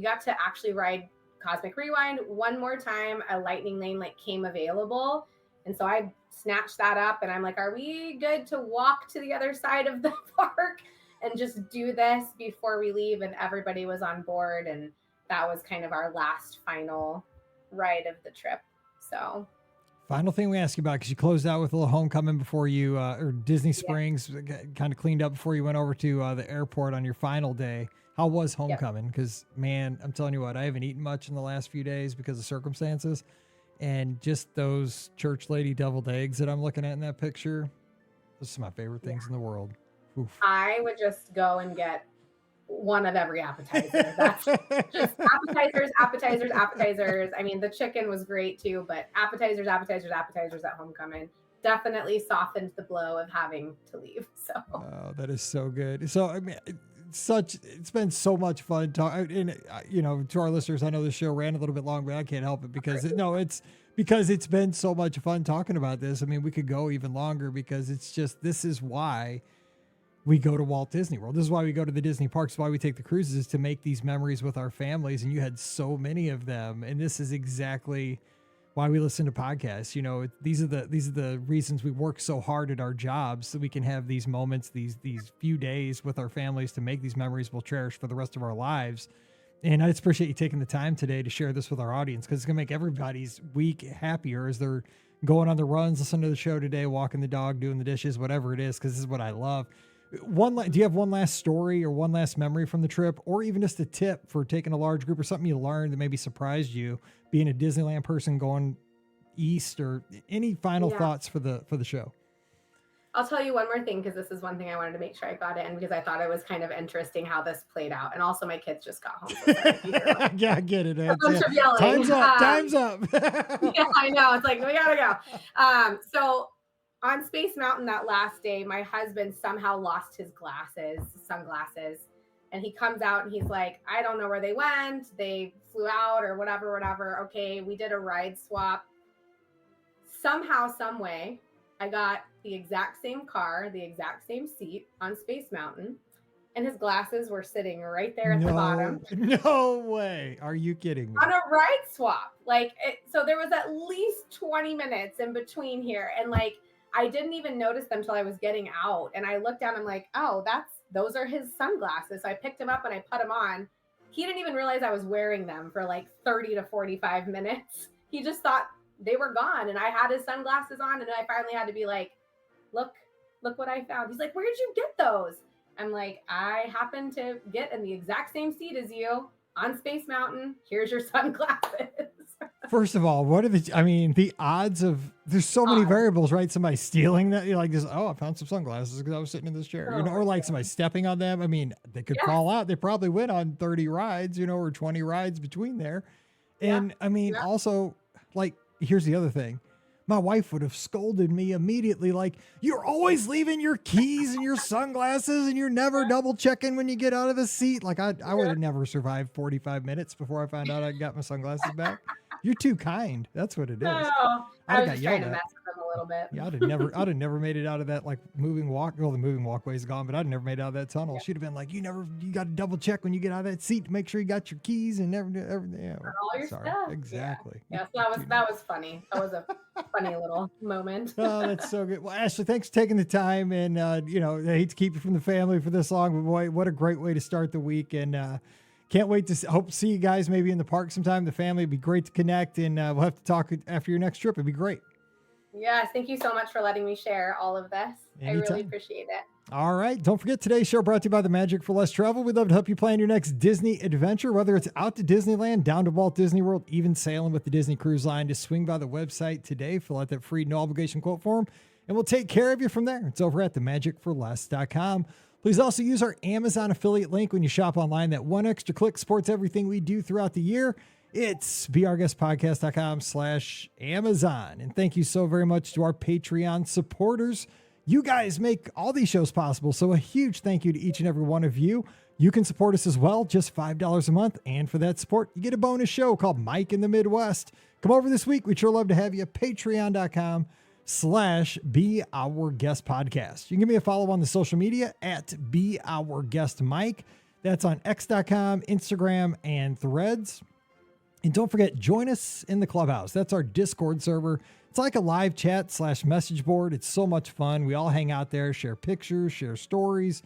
got to actually ride Cosmic Rewind one more time. A lightning lane came available, and so I snatched that up, and I'm like, are we good to walk to the other side of the park and just do this before we leave? And everybody was on board, and that was kind of our last final ride of the trip. So final thing we ask you about, because you closed out with a little homecoming before you, or Disney Springs, kind of cleaned up before you went over to the airport on your final day. How was homecoming? Because, man, I'm telling you what, I haven't eaten much in the last few days because of circumstances. And just those church lady deviled eggs that I'm looking at in that picture, those are my favorite things in the world. Oof. I would just go and get one of every appetizer. That's just appetizers. I mean, the chicken was great too, but appetizers at homecoming definitely softened the blow of having to leave. So that is so good. So I mean, it's been so much fun talking. And to our listeners, I know the show ran a little bit long, but I can't help it because it's been so much fun talking about this. I mean, we could go even longer because this is why we go to Walt Disney World. This is why we go to the Disney parks. This is why we take the cruises, is to make these memories with our families. And you had so many of them. And this is exactly why we listen to podcasts. These are the reasons we work so hard at our jobs, so we can have these moments, these few days with our families to make these memories we'll cherish for the rest of our lives. And I just appreciate you taking the time today to share this with our audience, because it's going to make everybody's week happier as they're going on the runs, listening to the show today, walking the dog, doing the dishes, whatever it is, because this is what I love. Do you have one last story or one last memory from the trip, or even just a tip for taking a large group, or something you learned that maybe surprised you being a Disneyland person going east, or any final thoughts for the show? I'll tell you one more thing, because this is one thing I wanted to make sure I got in, because I thought it was kind of interesting how this played out. And also my kids just got home. So yeah, I get it. A bunch of yelling. Time's up. Yeah, I know. It's like, we gotta go. So on Space Mountain that last day, my husband somehow lost his sunglasses. And he comes out and he's like, I don't know where they went. They flew out or whatever. Okay, we did a ride swap. Somehow, some way, I got the exact same car, the exact same seat on Space Mountain, and his glasses were sitting right there at the bottom. No way. Are you kidding me? On a ride swap. So there was at least 20 minutes in between here. And I didn't even notice them till I was getting out. And I looked down, I'm like, oh, those are his sunglasses. So I picked him up and I put him on. he didn't even realize I was wearing them for like 30 to 45 minutes. He just thought they were gone, and I had his sunglasses on, and I finally had to be like, look what I found. He's like, where did you get those? I'm like, I happened to get in the exact same seat as you on Space Mountain. Here's your sunglasses. First of all, what are the odds of, there's so many variables, right? Somebody stealing that, you're like, just, I found some sunglasses because I was sitting in this chair, or like somebody stepping on them. I mean, they could fall out. They probably went on 30 rides, or 20 rides between there. And also, like, here's the other thing. My wife would have scolded me immediately, like, you're always leaving your keys and your sunglasses and you're never double checking when you get out of the seat. Like, I would have never survived 45 minutes before I found out I got my sunglasses back. You're too kind. That's what it is. No, I was just trying to mess with them a little bit. Yeah, I'd have never made it out of that like moving walk. Well, the moving walkway's gone, but I'd never made it out of that tunnel. She'd have been like, you got to double check when you get out of that seat to make sure you got your keys and everything. Yeah, all your stuff. Exactly. Yeah, so that was funny. That was a funny little moment. Oh, that's so good. Well, Ashley, thanks for taking the time. And, I hate to keep you from the family for this long, but boy, what a great way to start the week. And, can't wait to hope to see you guys maybe in the park sometime. The family would be great to connect, and we'll have to talk after your next trip. It'd be great. Yes, thank you so much for letting me share all of this. Anytime. I really appreciate it. All right. Don't forget, today's show brought to you by the Magic for Less Travel. We'd love to help you plan your next Disney adventure, whether it's out to Disneyland, down to Walt Disney World, even sailing with the Disney Cruise Line. Just swing by the website today, fill out that free no obligation quote form, and we'll take care of you from there. It's over at themagicforless.com. Please also use our Amazon affiliate link when you shop online. That one extra click supports everything we do throughout the year. It's beourguestpodcast.com/Amazon. And thank you so very much to our Patreon supporters. You guys make all these shows possible. So a huge thank you to each and every one of you. You can support us as well, just $5 a month. And for that support, you get a bonus show called Mike in the Midwest. Come over this week. We'd sure love to have you. Patreon.com/Be Our Guest Podcast. You can give me a follow on the social media at Be Our Guest Mike. That's on X.com, Instagram, and Threads. And don't forget, join us in the Clubhouse. That's our Discord server. It's like a live chat / message board. It's so much fun. We all hang out there, share pictures, share stories,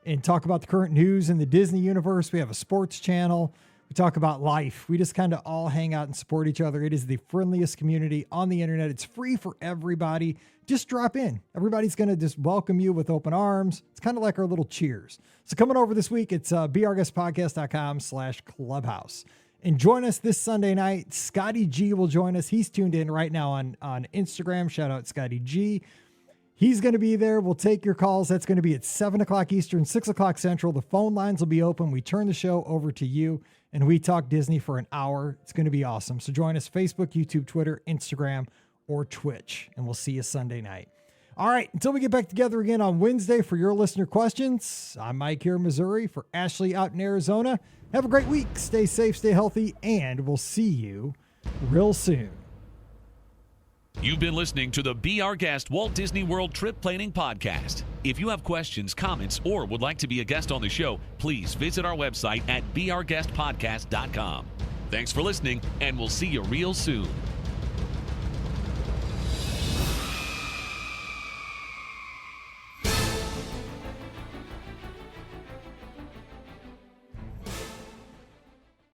and talk about the current news in the Disney universe. We have a sports channel. We talk about life. We just kind of all hang out and support each other. It is the friendliest community on the internet. It's free for everybody. Just drop in. Everybody's going to just welcome you with open arms. It's kind of like our little cheers. So coming over this week, it's beourguestpodcast.com/clubhouse. And join us this Sunday night. Scotty G will join us. He's tuned in right now on Instagram. Shout out Scotty G. He's going to be there. We'll take your calls. That's going to be at 7 o'clock Eastern, 6 o'clock Central. The phone lines will be open. We turn the show over to you, and we talk Disney for an hour. It's going to be awesome. So join us Facebook, YouTube, Twitter, Instagram, or Twitch, and we'll see you Sunday night. All right, until we get back together again on Wednesday for your listener questions, I'm Mike here in Missouri. For Ashley out in Arizona, have a great week. Stay safe, stay healthy, and we'll see you real soon. You've been listening to the Be Our Guest Walt Disney World Trip Planning Podcast. If you have questions, comments, or would like to be a guest on the show, please visit our website at beourguestpodcast.com. Thanks for listening, and we'll see you real soon.